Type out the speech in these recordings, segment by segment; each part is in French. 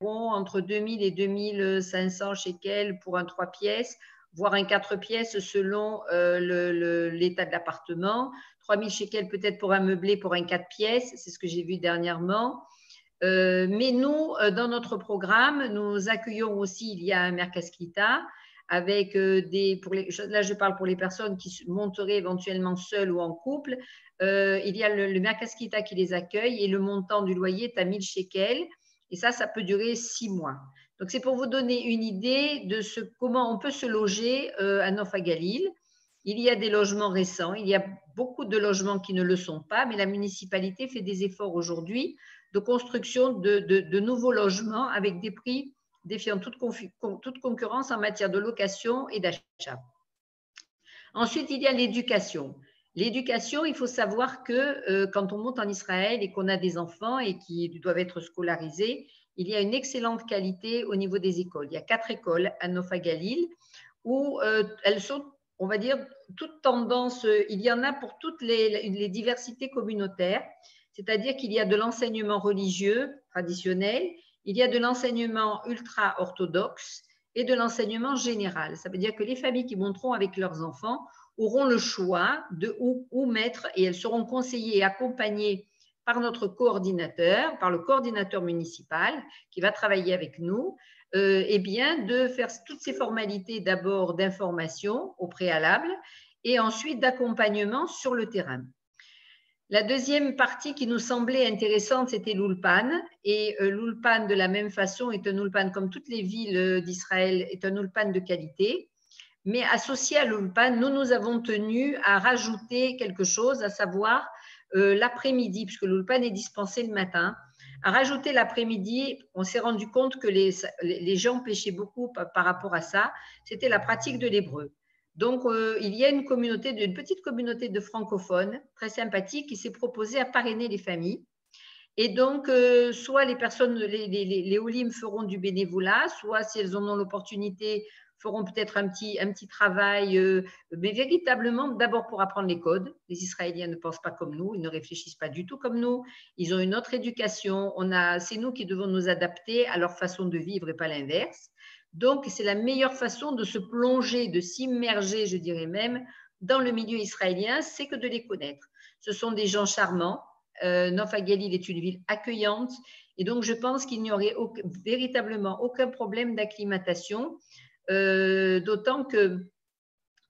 entre 2000 et 2500 shekels pour un 3 pièces, voire un 4 pièces selon l'état de l'appartement. 3000 shekels peut-être pour un meublé pour un 4 pièces, c'est ce que j'ai vu dernièrement. Mais nous, dans notre programme, nous accueillons aussi, il y a un Merkaz Klita avec là je parle pour les personnes qui monteraient éventuellement seules ou en couple. Il y a le Merkaz Klita qui les accueille et le montant du loyer est à 1000 shekels. Et ça peut durer 6 mois. Donc, c'est pour vous donner une idée de comment on peut se loger à Nof Galil. Il y a des logements récents, il y a beaucoup de logements qui ne le sont pas, mais la municipalité fait des efforts aujourd'hui de construction de nouveaux logements avec des prix défiant toute concurrence en matière de location et d'achat. Ensuite, il y a l'éducation. L'éducation, il faut savoir que quand on monte en Israël et qu'on a des enfants et qui doivent être scolarisés, il y a une excellente qualité au niveau des écoles. Il y a 4 écoles à Nofa Galil où elles sont, on va dire, toutes tendances. Il y en a pour toutes les diversités communautaires, c'est-à-dire qu'il y a de l'enseignement religieux traditionnel, il y a de l'enseignement ultra-orthodoxe et de l'enseignement général. Ça veut dire que les familles qui monteront avec leurs enfants auront le choix de où mettre et elles seront conseillées et accompagnées par notre coordinateur, par le coordinateur municipal qui va travailler avec nous, eh bien de faire toutes ces formalités d'abord d'information au préalable et ensuite d'accompagnement sur le terrain. La deuxième partie qui nous semblait intéressante, c'était l'Ulpan. Et l'Ulpan, de la même façon, est un Ulpan, comme toutes les villes d'Israël, est un Ulpan de qualité. Mais associé à l'Ulpan, nous avons tenu à rajouter quelque chose, à savoir l'après-midi, puisque l'Ulpan est dispensé le matin. À rajouter l'après-midi, on s'est rendu compte que les gens pêchaient beaucoup par rapport à ça. C'était la pratique de l'hébreu. Donc, il y a une petite communauté de francophones très sympathique qui s'est proposée à parrainer les familles. Et donc, soit les personnes, les Olim feront du bénévolat, soit si elles en ont l'opportunité, feront peut-être un petit travail, mais véritablement d'abord pour apprendre les codes. Les Israéliens ne pensent pas comme nous, ils ne réfléchissent pas du tout comme nous, ils ont une autre éducation. C'est nous qui devons nous adapter à leur façon de vivre et pas l'inverse. Donc, c'est la meilleure façon de se plonger, de s'immerger, je dirais même, dans le milieu israélien, c'est que de les connaître. Ce sont des gens charmants. Nof Galil est une ville accueillante et donc je pense qu'il n'y aurait véritablement aucun problème d'acclimatation, d'autant que,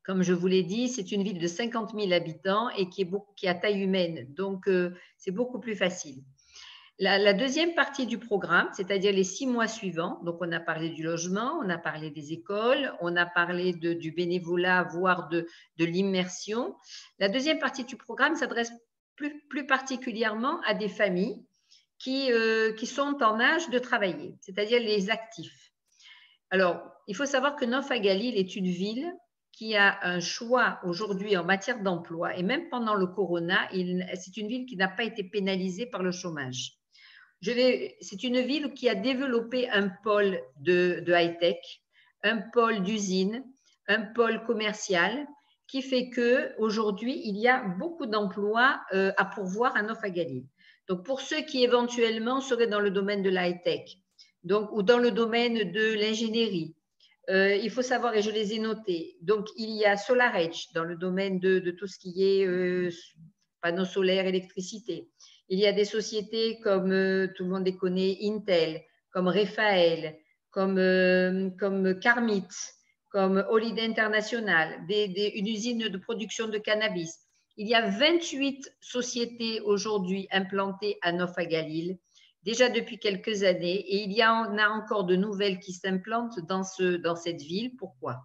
comme je vous l'ai dit, c'est une ville de 50 000 habitants et qui est à taille humaine, donc c'est beaucoup plus facile. La deuxième partie du programme, c'est-à-dire les 6 mois suivants, donc on a parlé du logement, on a parlé des écoles, on a parlé du bénévolat, voire de l'immersion. La deuxième partie du programme s'adresse plus particulièrement à des familles qui sont en âge de travailler, c'est-à-dire les actifs. Alors, il faut savoir que Nof Galil est une ville qui a un choix aujourd'hui en matière d'emploi, et même pendant le corona, c'est une ville qui n'a pas été pénalisée par le chômage. C'est une ville qui a développé un pôle de high-tech, un pôle d'usine, un pôle commercial, qui fait qu'aujourd'hui, il y a beaucoup d'emplois à pourvoir à Nof Galil. Donc, pour ceux qui éventuellement seraient dans le domaine de la high-tech ou dans le domaine de l'ingénierie, il faut savoir, et je les ai notés, donc il y a SolarEdge dans le domaine de tout ce qui est panneaux solaires, électricité. Il y a des sociétés comme tout le monde les connaît, Intel, comme Rafael, comme Carmit, comme Holiday International, une usine de production de cannabis. Il y a 28 sociétés aujourd'hui implantées à Nof Galil, déjà depuis quelques années, et il y en a encore de nouvelles qui s'implantent dans cette ville. Pourquoi ?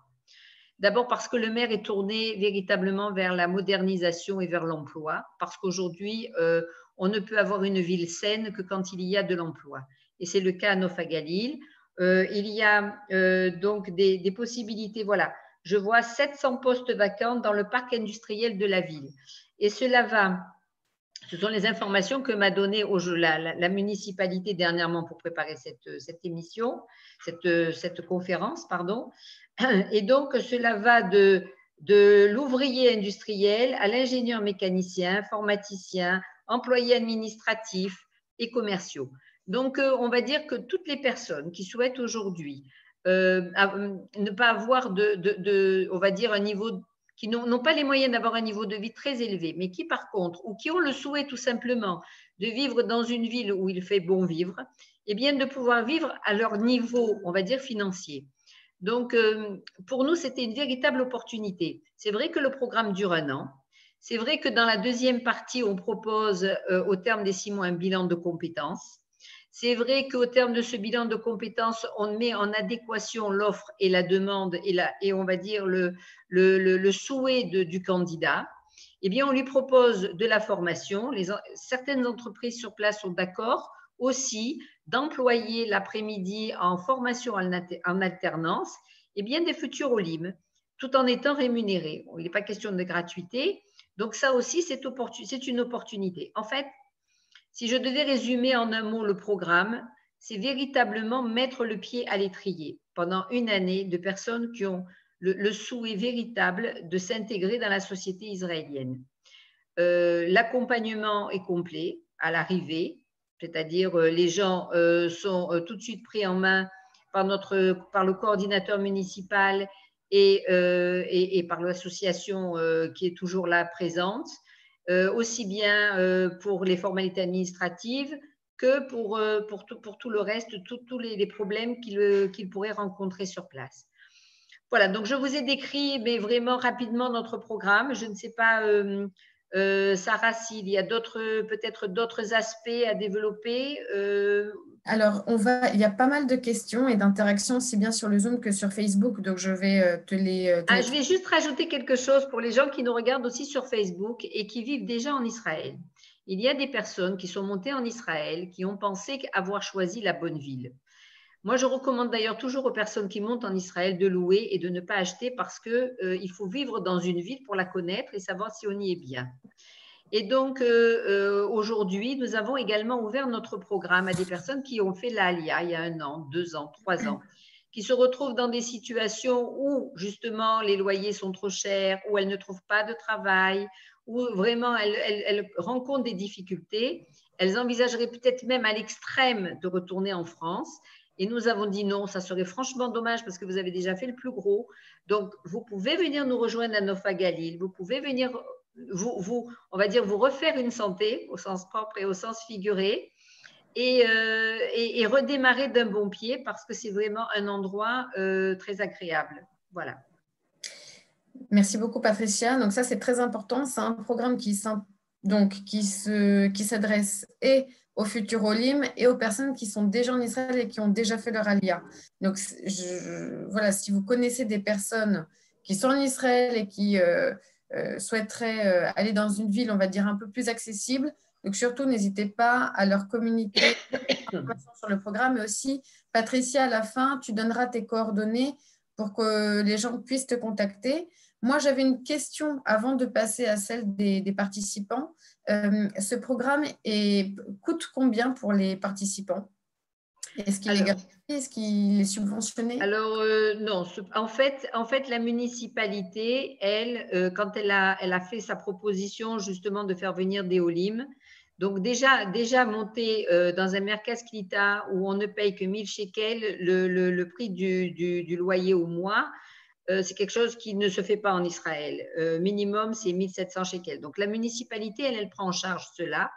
D'abord parce que le maire est tourné véritablement vers la modernisation et vers l'emploi, parce qu'aujourd'hui, on ne peut avoir une ville saine que quand il y a de l'emploi. Et c'est le cas à Nof Galil. Il y a donc des possibilités. Voilà, je vois 700 postes vacants dans le parc industriel de la ville. Et ce sont les informations que m'a donné la municipalité dernièrement pour préparer cette émission, cette conférence, pardon. Et donc, cela va de l'ouvrier industriel à l'ingénieur mécanicien, informaticien, employés administratifs et commerciaux. Donc, on va dire que toutes les personnes qui souhaitent aujourd'hui ne pas avoir on va dire, un niveau, qui n'ont pas les moyens d'avoir un niveau de vie très élevé, mais qui par contre, ou qui ont le souhait tout simplement de vivre dans une ville où il fait bon vivre, eh bien de pouvoir vivre à leur niveau, on va dire, financier. Donc, pour nous, c'était une véritable opportunité. C'est vrai que le programme dure 1 an. C'est vrai que dans la deuxième partie, on propose au terme des 6 mois un bilan de compétences. C'est vrai qu'au terme de ce bilan de compétences, on met en adéquation l'offre et la demande et on va dire le souhait du candidat. Eh bien, on lui propose de la formation. Certaines entreprises sur place sont d'accord aussi d'employer l'après-midi en formation en alternance, et bien des futurs OLIM, tout en étant rémunérés. Il n'est pas question de gratuité. Donc ça aussi, c'est une opportunité. En fait, si je devais résumer en un mot le programme, c'est véritablement mettre le pied à l'étrier pendant 1 année de personnes qui ont le souhait véritable de s'intégrer dans la société israélienne. L'accompagnement est complet à l'arrivée, c'est-à-dire les gens sont tout de suite pris en main par le coordinateur municipal et par l'association qui est toujours là présente, aussi bien pour les formalités administratives que pour tout le reste, tous les problèmes qu'ils pourraient rencontrer sur place. Voilà, donc je vous ai décrit, mais vraiment rapidement, notre programme. Je ne sais pas, Sarah, s'il y a peut-être d'autres aspects à développer. Alors, il y a pas mal de questions et d'interactions aussi bien sur le Zoom que sur Facebook, donc je vais te les… Je vais juste rajouter quelque chose pour les gens qui nous regardent aussi sur Facebook et qui vivent déjà en Israël. Il y a des personnes qui sont montées en Israël, qui ont pensé avoir choisi la bonne ville. Moi, je recommande d'ailleurs toujours aux personnes qui montent en Israël de louer et de ne pas acheter parce qu'il faut vivre dans une ville pour la connaître et savoir si on y est bien. Et donc, aujourd'hui, nous avons également ouvert notre programme à des personnes qui ont fait l'Alia il y a 1 an, 2 ans, 3 ans, qui se retrouvent dans des situations où, justement, les loyers sont trop chers, où elles ne trouvent pas de travail, où vraiment elles rencontrent des difficultés. Elles envisageraient peut-être même à l'extrême de retourner en France. Et nous avons dit non, ça serait franchement dommage parce que vous avez déjà fait le plus gros. Donc, vous pouvez venir nous rejoindre à Nofa Galil, vous pouvez venir on va dire, vous refaire une santé au sens propre et au sens figuré et redémarrer d'un bon pied parce que c'est vraiment un endroit très agréable. Voilà. Merci beaucoup, Patricia. Donc ça, c'est très important. C'est un programme qui s'adresse et aux futurs Olim et aux personnes qui sont déjà en Israël et qui ont déjà fait leur Aliyah. Donc, voilà, si vous connaissez des personnes qui sont en Israël et qui souhaiteraient aller dans une ville, on va dire, un peu plus accessible, donc surtout, n'hésitez pas à leur communiquer sur le programme. Mais aussi, Patricia, à la fin, tu donneras tes coordonnées pour que les gens puissent te contacter. Moi, j'avais une question avant de passer à celle des participants. Ce programme coûte combien pour les participants? Est-ce qu'il est gratuit? Est-ce qu'il est subventionné? Alors, non. En fait, la municipalité, elle, quand elle a fait sa proposition justement de faire venir des Olim, donc déjà monter dans un Merkaz Klita où on ne paye que 1000 shekels le prix du loyer au mois, c'est quelque chose qui ne se fait pas en Israël. Minimum, c'est 1700 shekels. Donc, la municipalité, elle prend en charge cela.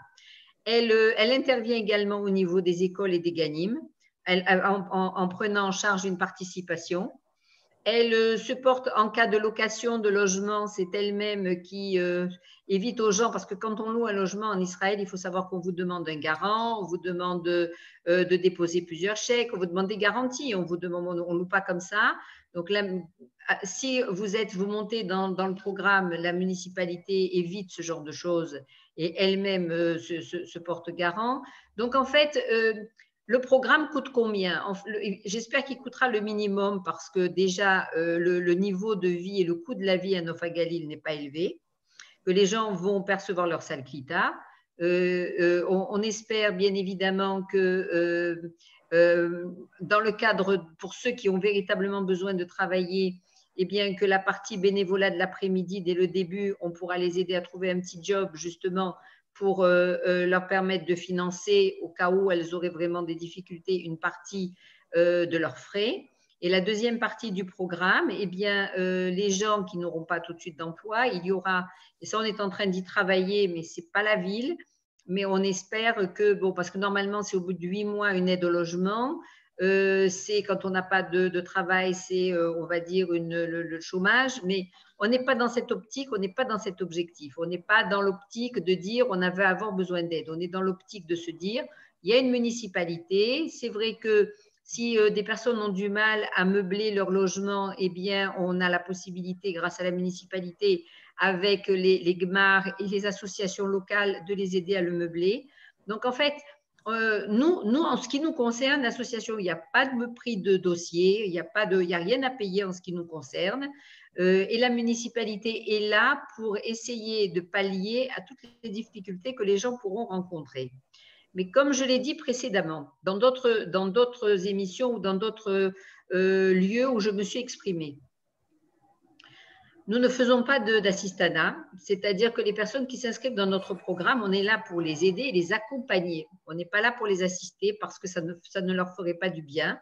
Elle intervient également au niveau des écoles et des ganim en prenant en charge une participation. Elle se porte en cas de location de logement, c'est elle-même qui évite aux gens, parce que quand on loue un logement en Israël, il faut savoir qu'on vous demande un garant, on vous demande de déposer plusieurs chèques, on vous demande des garanties, on ne loue pas comme ça. Donc là, si vous montez dans le programme, la municipalité évite ce genre de choses et elle-même se porte garant. Donc en fait, le programme coûte combien? J'espère qu'il coûtera le minimum parce que déjà, le niveau de vie et le coût de la vie à Nofa Galil n'est pas élevé, que les gens vont percevoir leur salklita. On espère bien évidemment que dans le cadre, pour ceux qui ont véritablement besoin de travailler, eh bien, que la partie bénévolat de l'après-midi, dès le début, on pourra les aider à trouver un petit job justement pour leur permettre de financer, au cas où elles auraient vraiment des difficultés, une partie de leurs frais. Et la deuxième partie du programme, eh bien, les gens qui n'auront pas tout de suite d'emploi, il y aura, et ça on est en train d'y travailler, mais ce n'est pas la ville, mais on espère que, bon, parce que normalement c'est au bout de 8 mois une aide au logement, c'est quand on n'a pas de travail, c'est on va dire le chômage, mais on n'est pas dans cette optique, on n'est pas dans cet objectif, on n'est pas dans l'optique de dire on avait avant besoin d'aide, on est dans l'optique de se dire il y a une municipalité, c'est vrai que si des personnes ont du mal à meubler leur logement, eh bien, on a la possibilité, grâce à la municipalité, avec les GMAR et les associations locales, de les aider à le meubler. Donc, en fait, nous, en ce qui nous concerne, l'association, il n'y a pas de prix de dossier, il n'y a rien à payer en ce qui nous concerne. Et la municipalité est là pour essayer de pallier à toutes les difficultés que les gens pourront rencontrer. Mais comme je l'ai dit précédemment, dans d'autres émissions ou dans d'autres lieux où je me suis exprimée, nous ne faisons pas d'assistanat, c'est-à-dire que les personnes qui s'inscrivent dans notre programme, on est là pour les aider et les accompagner. On n'est pas là pour les assister parce que ça ne leur ferait pas du bien.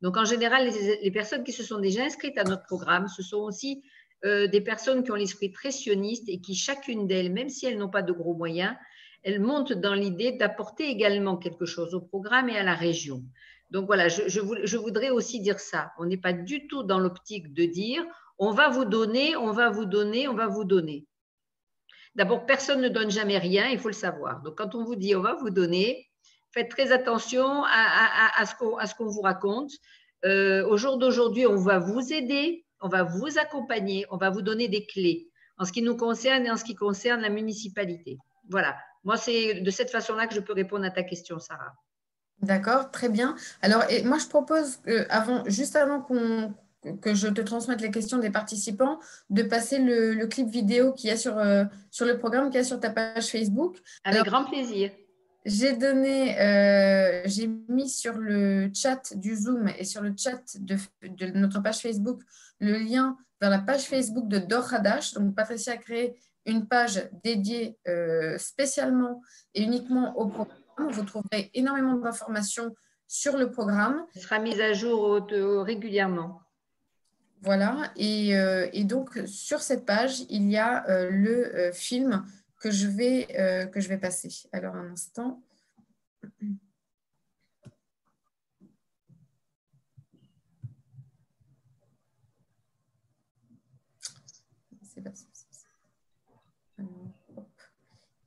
Donc, en général, les personnes qui se sont déjà inscrites à notre programme, ce sont aussi des personnes qui ont l'esprit très sioniste et qui, chacune d'elles, même si elles n'ont pas de gros moyens, elles montent dans l'idée d'apporter également quelque chose au programme et à la région. Donc, voilà, je voudrais aussi dire ça. On n'est pas du tout dans l'optique de dire on va vous donner, on va vous donner, on va vous donner. D'abord, personne ne donne jamais rien, il faut le savoir. Donc, quand on vous dit on va vous donner, faites très attention à ce qu'on vous raconte. Au jour d'aujourd'hui, on va vous aider, on va vous accompagner, on va vous donner des clés en ce qui nous concerne et en ce qui concerne la municipalité. Voilà. Moi, c'est de cette façon-là que je peux répondre à ta question, Sarah. D'accord, très bien. Alors, moi, je propose, juste avant que je te transmette les questions des participants, de passer le clip vidéo qu'il y a sur le programme, qu'il y a sur ta page Facebook. Avec grand plaisir. J'ai mis sur le chat du Zoom et sur le chat de notre page Facebook le lien vers la page Facebook de Dor Hadash. Donc, Patricia a créé une page dédiée spécialement et uniquement au programme. Vous trouverez énormément d'informations sur le programme. Il sera mis à jour régulièrement. Voilà. Et donc, sur cette page, il y a le film que je vais passer. Alors, un instant.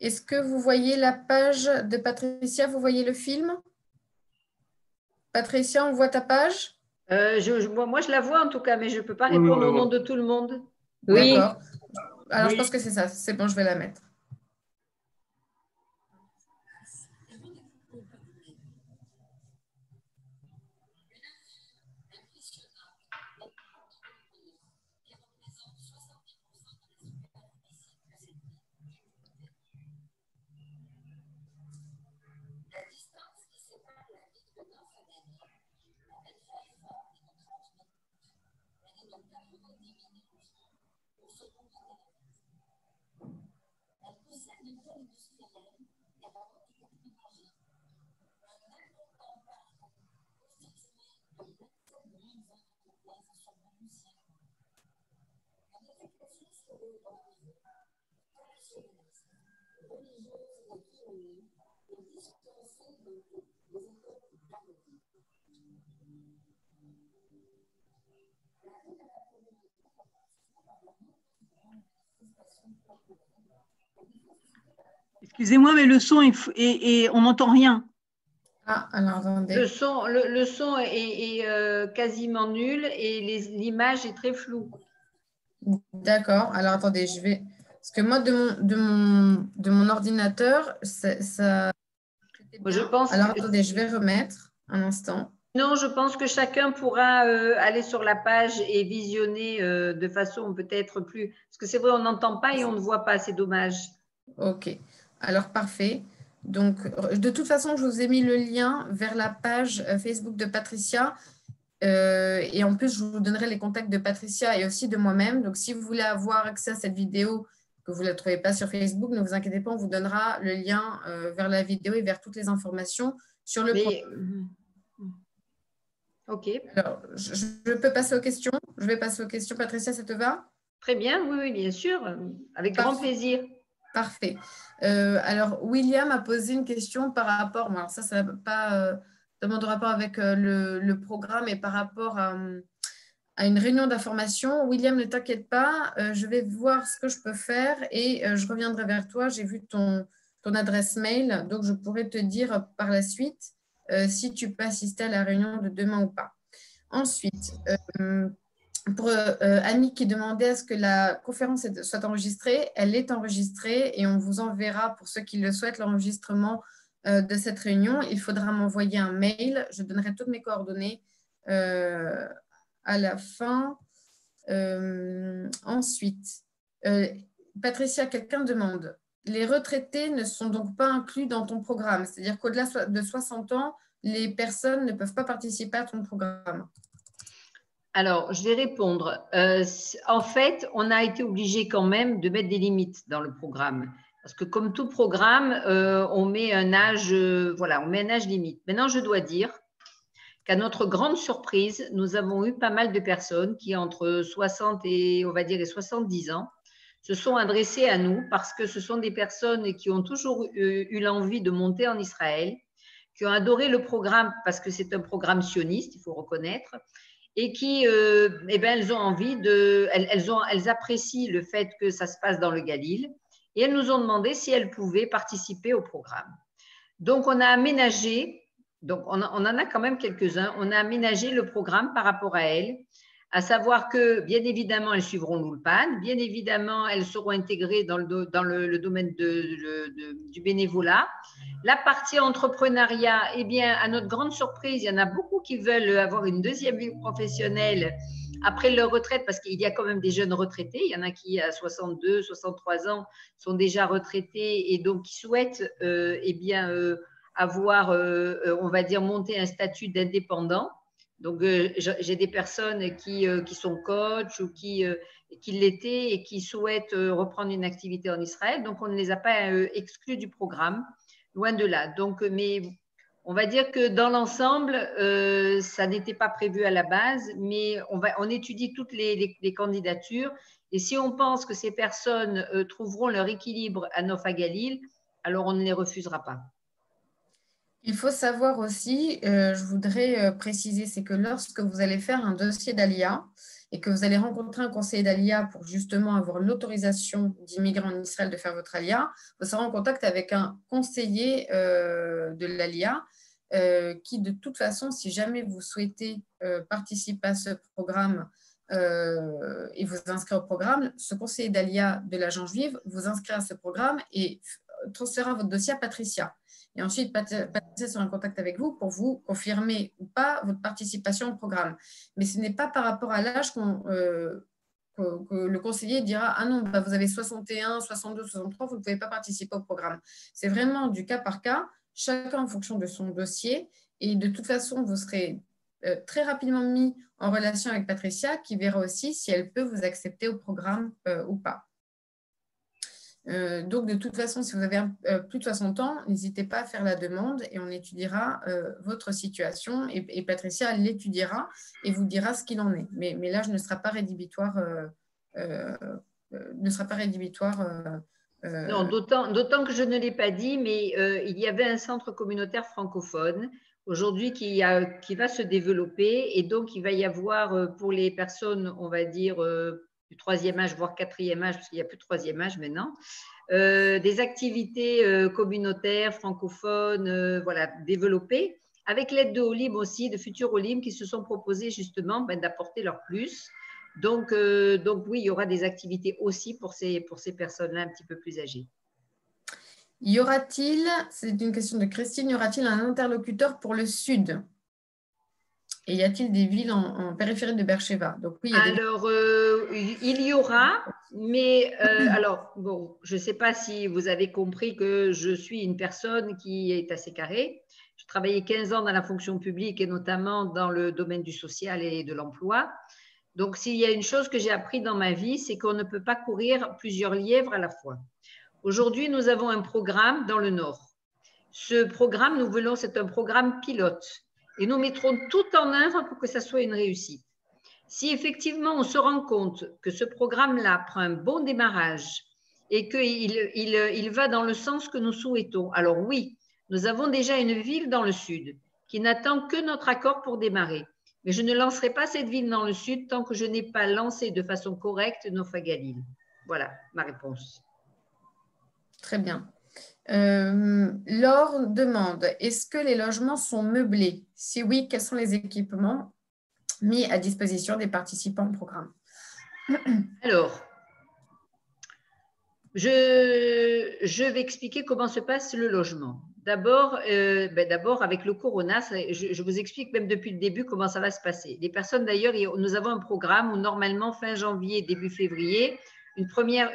Est-ce que vous voyez la page de Patricia? Vous voyez le film? Patricia, on voit ta page? Moi, je la vois en tout cas, mais je ne peux pas répondre au nom de tout le monde. Oui. D'accord. Alors, je pense que c'est ça. C'est bon, je vais la mettre. Excusez-moi, mais le son et on n'entend rien. Ah, alors attendez. Le son est quasiment nul et l'image est très floue. D'accord. Alors attendez, je vais. Parce que moi, de mon ordinateur, ça. Je pense. Alors attendez, je vais remettre un instant. Non, je pense que chacun pourra aller sur la page et visionner de façon peut-être plus. Parce que c'est vrai, on n'entend pas et on ne voit pas, c'est dommage. Ok. Alors parfait. Donc, de toute façon, je vous ai mis le lien vers la page Facebook de Patricia. Et en plus, je vous donnerai les contacts de Patricia et aussi de moi-même. Donc, si vous voulez avoir accès à cette vidéo, que vous ne la trouvez pas sur Facebook, ne vous inquiétez pas, on vous donnera le lien vers la vidéo et vers toutes les informations sur le programme. Ok. Alors, je peux passer aux questions. Je vais passer aux questions. Patricia, ça te va? Très bien, oui, oui, bien sûr, avec grand plaisir. Parfait. Alors, William a posé une question par rapport, alors ça n'a pas demande de rapport avec le programme et par rapport à une réunion d'information. William, ne t'inquiète pas, je vais voir ce que je peux faire et je reviendrai vers toi. J'ai vu ton adresse mail, donc je pourrai te dire par la suite si tu peux assister à la réunion de demain ou pas. Ensuite, pour Annie qui demandait à ce que la conférence soit enregistrée, elle est enregistrée et on vous enverra, pour ceux qui le souhaitent, l'enregistrement de cette réunion. Il faudra m'envoyer un mail. Je donnerai toutes mes coordonnées à la fin. Ensuite, Patricia, quelqu'un demande, les retraités ne sont donc pas inclus dans ton programme, c'est-à-dire qu'au-delà de 60 ans, les personnes ne peuvent pas participer à ton programme. Alors, je vais répondre. En fait, on a été obligé quand même de mettre des limites dans le programme. Parce que comme tout programme, on met un âge, voilà, on met un âge limite. Maintenant, je dois dire qu'à notre grande surprise, nous avons eu pas mal de personnes qui, entre 60 et, on va dire, et 70 ans, se sont adressées à nous parce que ce sont des personnes qui ont toujours eu l'envie de monter en Israël, qui ont adoré le programme parce que c'est un programme sioniste, il faut reconnaître, et qui, eh ben, elles ont envie de, elles apprécient le fait que ça se passe dans le Galil, et elles nous ont demandé si elles pouvaient participer au programme. Donc, on a aménagé, donc on en a quand même quelques-uns, on a aménagé le programme par rapport à elles, à savoir que, bien évidemment, elles suivront l'Ulpan, bien évidemment, elles seront intégrées dans le domaine du bénévolat. La partie entrepreneuriat, eh bien, à notre grande surprise, il y en a beaucoup qui veulent avoir une deuxième vie professionnelle après leur retraite, parce qu'il y a quand même des jeunes retraités, il y en a qui, à 62, 63 ans, sont déjà retraités et donc qui souhaitent eh bien, avoir, on va dire, monter un statut d'indépendant. Donc, j'ai des personnes qui sont coachs ou qui l'étaient et qui souhaitent reprendre une activité en Israël. Donc, on ne les a pas exclus du programme, loin de là. Donc, mais on va dire que dans l'ensemble, ça n'était pas prévu à la base, mais on étudie toutes les candidatures. Et si on pense que ces personnes trouveront leur équilibre à Nof Galil, alors on ne les refusera pas. Il faut savoir aussi, je voudrais préciser, c'est que lorsque vous allez faire un dossier d'ALIA et que vous allez rencontrer un conseiller d'ALIA pour justement avoir l'autorisation d'immigrer en Israël de faire votre ALIA, vous serez en contact avec un conseiller de l'ALIA qui, de toute façon, si jamais vous souhaitez participer à ce programme et vous inscrire au programme, ce conseiller d'ALIA de l'agence juive vous inscrira à ce programme et transférera votre dossier à Patricia. Et ensuite, Patricia sera en contact avec vous pour vous confirmer ou pas votre participation au programme. Mais ce n'est pas par rapport à l'âge que le conseiller dira « Ah non, bah vous avez 61, 62, 63, vous ne pouvez pas participer au programme. » C'est vraiment du cas par cas, chacun en fonction de son dossier. Et de toute façon, vous serez très rapidement mis en relation avec Patricia qui verra aussi si elle peut vous accepter au programme ou pas. Donc, de toute façon, si vous avez plus de 60 ans, n'hésitez pas à faire la demande et on étudiera votre situation et Patricia l'étudiera et vous dira ce qu'il en est. Mais l'âge ne sera pas rédhibitoire. Non, d'autant que je ne l'ai pas dit, mais il y avait un centre communautaire francophone aujourd'hui qui va se développer et donc il va y avoir pour les personnes, on va dire, du troisième âge, voire quatrième âge, parce qu'il n'y a plus de troisième âge maintenant, des activités communautaires, francophones, voilà, développées, avec l'aide de Olim aussi, de futurs Olim qui se sont proposés justement d'apporter leur plus. Donc oui, il y aura des activités aussi pour ces personnes-là un petit peu plus âgées. Y aura-t-il, c'est une question de Christine, y aura-t-il un interlocuteur pour le Sud? Et y a-t-il des villes en périphérie de Beersheba? Donc, oui, alors, il y aura, mais alors, bon, je ne sais pas si vous avez compris que je suis une personne qui est assez carrée. J'ai travaillé 15 ans dans la fonction publique et notamment dans le domaine du social et de l'emploi. Donc, s'il y a une chose que j'ai appris dans ma vie, c'est qu'on ne peut pas courir plusieurs lièvres à la fois. Aujourd'hui, nous avons un programme dans le Nord. Ce programme, nous voulons, c'est un programme pilote. Et nous mettrons tout en œuvre pour que ça soit une réussite. Si effectivement on se rend compte que ce programme-là prend un bon démarrage et qu'il va dans le sens que nous souhaitons, alors oui, nous avons déjà une ville dans le sud qui n'attend que notre accord pour démarrer. Mais je ne lancerai pas cette ville dans le sud tant que je n'ai pas lancé de façon correcte Nofa Galil. Voilà ma réponse. Très bien. Laure demande, est-ce que les logements sont meublés? Si oui, quels sont les équipements mis à disposition des participants au programme? Alors, je vais expliquer comment se passe le logement. D'abord, avec le corona, je vous explique même depuis le début comment ça va se passer. Les personnes, d'ailleurs, nous avons un programme où normalement, fin janvier, début février, une première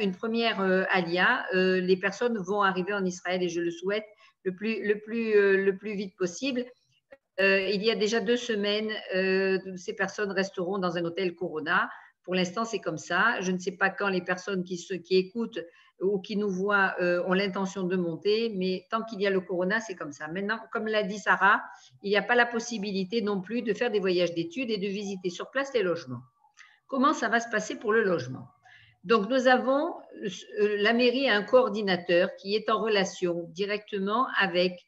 alia, les personnes vont arriver en Israël et je le souhaite le plus vite possible. Il y a déjà 2 semaines, ces personnes resteront dans un hôtel Corona. Pour l'instant, c'est comme ça. Je ne sais pas quand les personnes qui écoutent ou qui nous voient ont l'intention de monter, mais tant qu'il y a le Corona, c'est comme ça. Maintenant, comme l'a dit Sarah, il n'y a pas la possibilité non plus de faire des voyages d'études et de visiter sur place les logements. Comment ça va se passer pour le logement? Donc, nous avons, la mairie a un coordinateur qui est en relation directement avec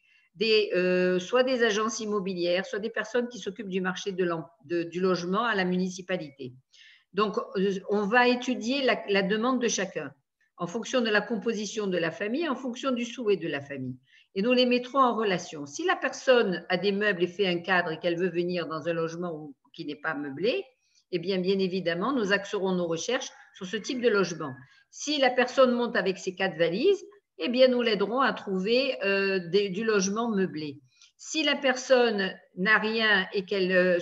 soit des agences immobilières, soit des personnes qui s'occupent du marché du logement à la municipalité. Donc, on va étudier la demande de chacun en fonction de la composition de la famille, en fonction du souhait de la famille. Et nous les mettrons en relation. Si la personne a des meubles et fait un cadre et qu'elle veut venir dans un logement qui n'est pas meublé, eh bien évidemment, nous axerons nos recherches sur ce type de logement. Si la personne monte avec ses 4 valises, eh bien, nous l'aiderons à trouver du logement meublé. Si la personne n'a rien et qu'elle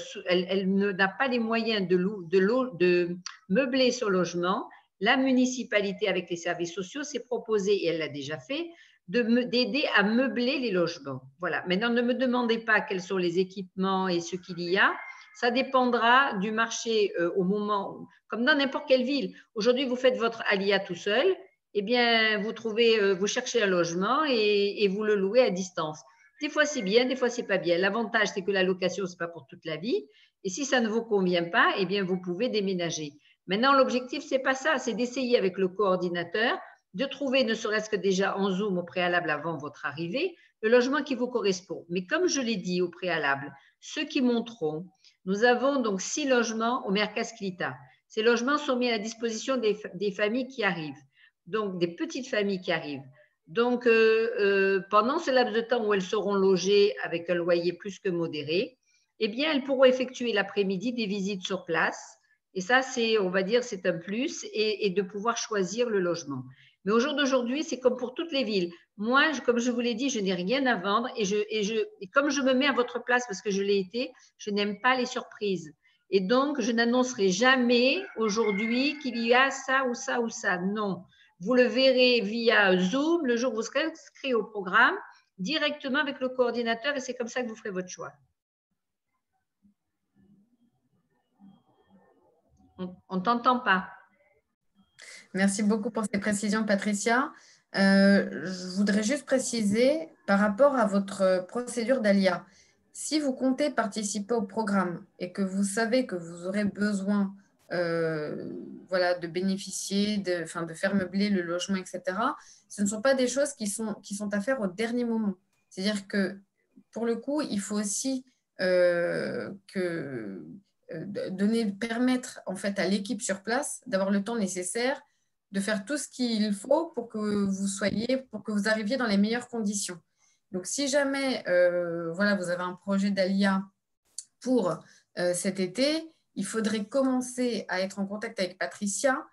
n'a pas les moyens de meubler son logement, la municipalité, avec les services sociaux, s'est proposée, et elle l'a déjà fait, d'aider à meubler les logements. Voilà. Maintenant, ne me demandez pas quels sont les équipements et ce qu'il y a. Ça dépendra du marché au moment, comme dans n'importe quelle ville. Aujourd'hui, vous faites votre alia tout seul, eh bien, vous cherchez un logement et vous le louez à distance. Des fois, c'est bien, des fois, c'est pas bien. L'avantage, c'est que la location, c'est pas pour toute la vie. Et si ça ne vous convient pas, eh bien, vous pouvez déménager. Maintenant, l'objectif, c'est pas ça, c'est d'essayer avec le coordinateur de trouver, ne serait-ce que déjà en Zoom au préalable avant votre arrivée, le logement qui vous correspond. Mais comme je l'ai dit au préalable, ceux qui monteront, nous avons donc 6 logements au Merkaz Klita. Ces logements sont mis à la disposition des familles qui arrivent, donc des petites familles qui arrivent. Donc, pendant ce laps de temps où elles seront logées avec un loyer plus que modéré, eh bien, elles pourront effectuer l'après-midi des visites sur place. Et ça, on va dire, c'est un plus et de pouvoir choisir le logement. Mais au jour d'aujourd'hui, c'est comme pour toutes les villes. Moi, comme je vous l'ai dit, je n'ai rien à vendre et comme je me mets à votre place parce que je l'ai été, je n'aime pas les surprises. Et donc, je n'annoncerai jamais aujourd'hui qu'il y a ça ou ça ou ça. Non. Vous le verrez via Zoom le jour où vous serez inscrit au programme, directement avec le coordinateur et c'est comme ça que vous ferez votre choix. On ne t'entend pas. Merci beaucoup pour ces précisions, Patricia. Je voudrais juste préciser par rapport à votre procédure d'ALIA. Si vous comptez participer au programme et que vous savez que vous aurez besoin de bénéficier, de faire meubler le logement, etc., ce ne sont pas des choses qui sont à faire au dernier moment. C'est-à-dire que, pour le coup, il faut aussi permettre en fait, à l'équipe sur place d'avoir le temps nécessaire de faire tout ce qu'il faut pour que vous arriviez dans les meilleures conditions. Donc, si jamais vous avez un projet d'ALIA pour cet été, il faudrait commencer à être en contact avec Patricia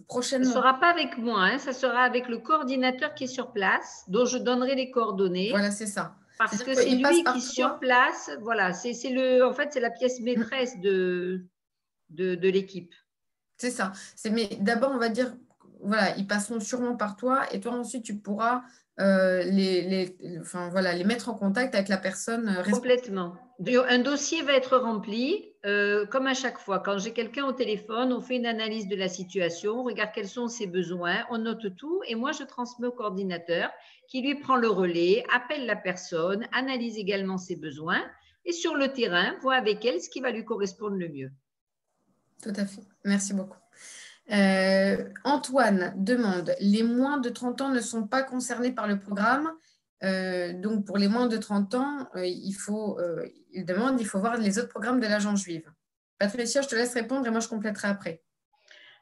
prochainement. Ça ne sera pas avec moi, hein, ça sera avec le coordinateur qui est sur place, dont je donnerai les coordonnées. Voilà, c'est ça. Parce que c'est lui qui est sur place. Voilà, c'est la pièce maîtresse de l'équipe. C'est ça. Mais d'abord, on va dire, voilà, ils passeront sûrement par toi et toi ensuite tu pourras les mettre en contact avec la personne complètement. Un dossier va être rempli, comme à chaque fois. Quand j'ai quelqu'un au téléphone, on fait une analyse de la situation, on regarde quels sont ses besoins, on note tout et moi, je transmets au coordinateur qui lui prend le relais, appelle la personne, analyse également ses besoins et sur le terrain, voit avec elle ce qui va lui correspondre le mieux. Tout à fait. Merci beaucoup. Antoine demande, les moins de 30 ans ne sont pas concernés par le programme. Donc, pour les moins de 30 ans, il faut voir les autres programmes de l'agence juive. Patricia, je te laisse répondre et moi, je compléterai après.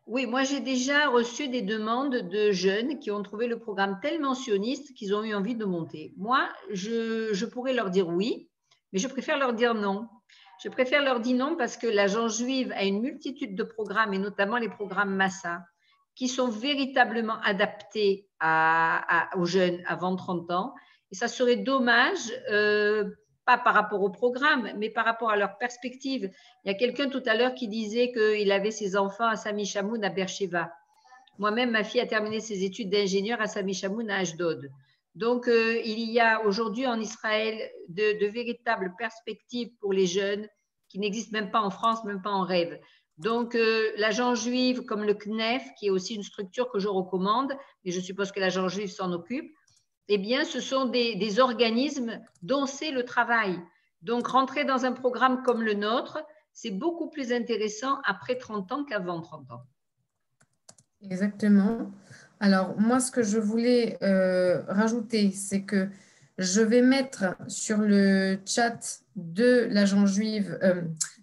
Oui, moi, j'ai déjà reçu des demandes de jeunes qui ont trouvé le programme tellement sioniste qu'ils ont eu envie de monter. Moi, je pourrais leur dire oui, mais je préfère leur dire non. Je préfère leur dire non parce que l'agence juive a une multitude de programmes, et notamment les programmes Massa, qui sont véritablement adaptés aux jeunes avant 30 ans. Et ça serait dommage, pas par rapport au programme, mais par rapport à leur perspective. Il y a quelqu'un tout à l'heure qui disait qu'il avait ses enfants à Sami Chamoun à Beersheva. Moi-même, ma fille a terminé ses études d'ingénieur à Sami Chamoun à Ashdod. Donc, il y a aujourd'hui en Israël de véritables perspectives pour les jeunes qui n'existent même pas en France, même pas en rêve. Donc, l'agence juive comme le CNEF, qui est aussi une structure que je recommande, et je suppose que l'agence juive s'en occupe, eh bien, ce sont des organismes dont c'est le travail. Donc, rentrer dans un programme comme le nôtre, c'est beaucoup plus intéressant après 30 ans qu'avant 30 ans. Exactement. Alors, moi, ce que je voulais rajouter, c'est que je vais mettre sur le chat de l'agence juive,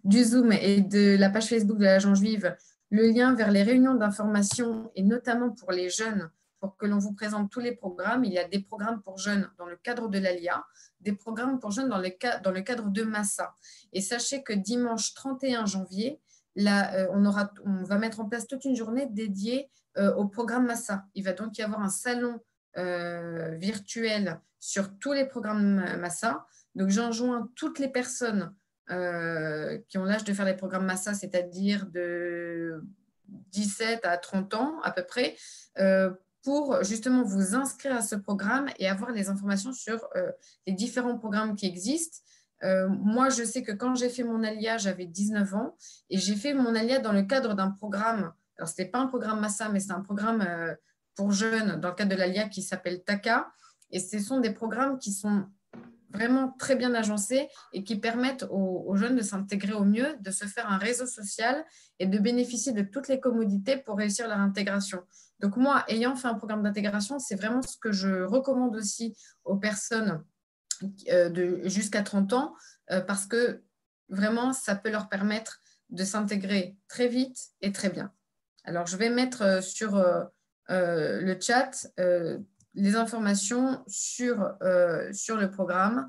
du Zoom et de la page Facebook de l'agence juive, le lien vers les réunions d'information et notamment pour les jeunes, pour que l'on vous présente tous les programmes. Il y a des programmes pour jeunes dans le cadre de l'ALIA, des programmes pour jeunes dans le cadre de Massa. Et sachez que dimanche 31 janvier, là, on va mettre en place toute une journée dédiée au programme Massa. Il va donc y avoir un salon virtuel sur tous les programmes Massa. Donc, j'enjoins toutes les personnes qui ont l'âge de faire les programmes Massa, c'est-à-dire de 17 à 30 ans à peu près, pour justement vous inscrire à ce programme et avoir les informations sur les différents programmes qui existent. Moi, je sais que quand j'ai fait mon ALIA, j'avais 19 ans et j'ai fait mon ALIA dans le cadre d'un programme. Alors, ce n'était pas un programme Massa, mais c'est un programme pour jeunes dans le cadre de l'ALIA qui s'appelle TACA. Et ce sont des programmes qui sont vraiment très bien agencés et qui permettent aux jeunes de s'intégrer au mieux, de se faire un réseau social et de bénéficier de toutes les commodités pour réussir leur intégration. Donc, moi, ayant fait un programme d'intégration, c'est vraiment ce que je recommande aussi aux personnes jusqu'à 30 ans parce que vraiment, ça peut leur permettre de s'intégrer très vite et très bien. Alors, je vais mettre sur le chat les informations sur le programme,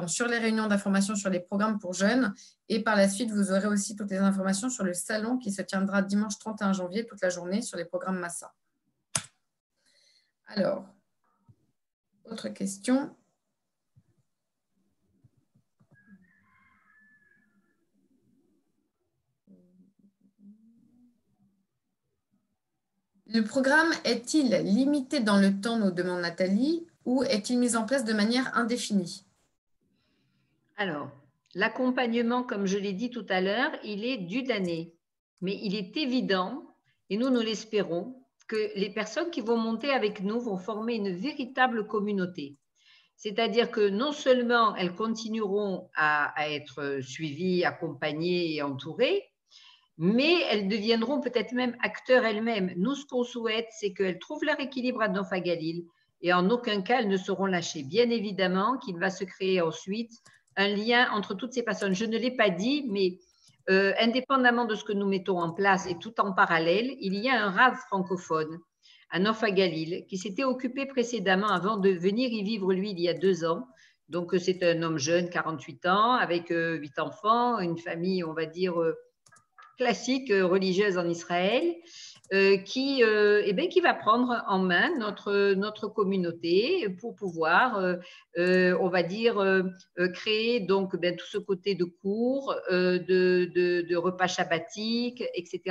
sur les réunions d'information sur les programmes pour jeunes. Et par la suite, vous aurez aussi toutes les informations sur le salon qui se tiendra dimanche 31 janvier, toute la journée, sur les programmes Massa. Alors, autre question. Le programme est-il limité dans le temps, nous demande Nathalie, ou est-il mis en place de manière indéfinie? Alors, l'accompagnement, comme je l'ai dit tout à l'heure, il est d'une année. Mais il est évident, et nous l'espérons, que les personnes qui vont monter avec nous vont former une véritable communauté. C'est-à-dire que non seulement elles continueront à être suivies, accompagnées et entourées, mais elles deviendront peut-être même acteurs elles-mêmes. Nous, ce qu'on souhaite, c'est qu'elles trouvent leur équilibre à Nof Hagalil et en aucun cas, elles ne seront lâchées. Bien évidemment qu'il va se créer ensuite un lien entre toutes ces personnes. Je ne l'ai pas dit, mais indépendamment de ce que nous mettons en place et tout en parallèle, il y a un Rav francophone à Nof Hagalil qui s'était occupé précédemment, avant de venir y vivre, lui, il y a 2 ans. Donc, c'est un homme jeune, 48 ans, avec 8 enfants, une famille, on va dire, classique religieuse en Israël, qui va prendre en main notre communauté pour pouvoir, on va dire, créer donc tout ce côté de cours, de repas shabbatiques, etc.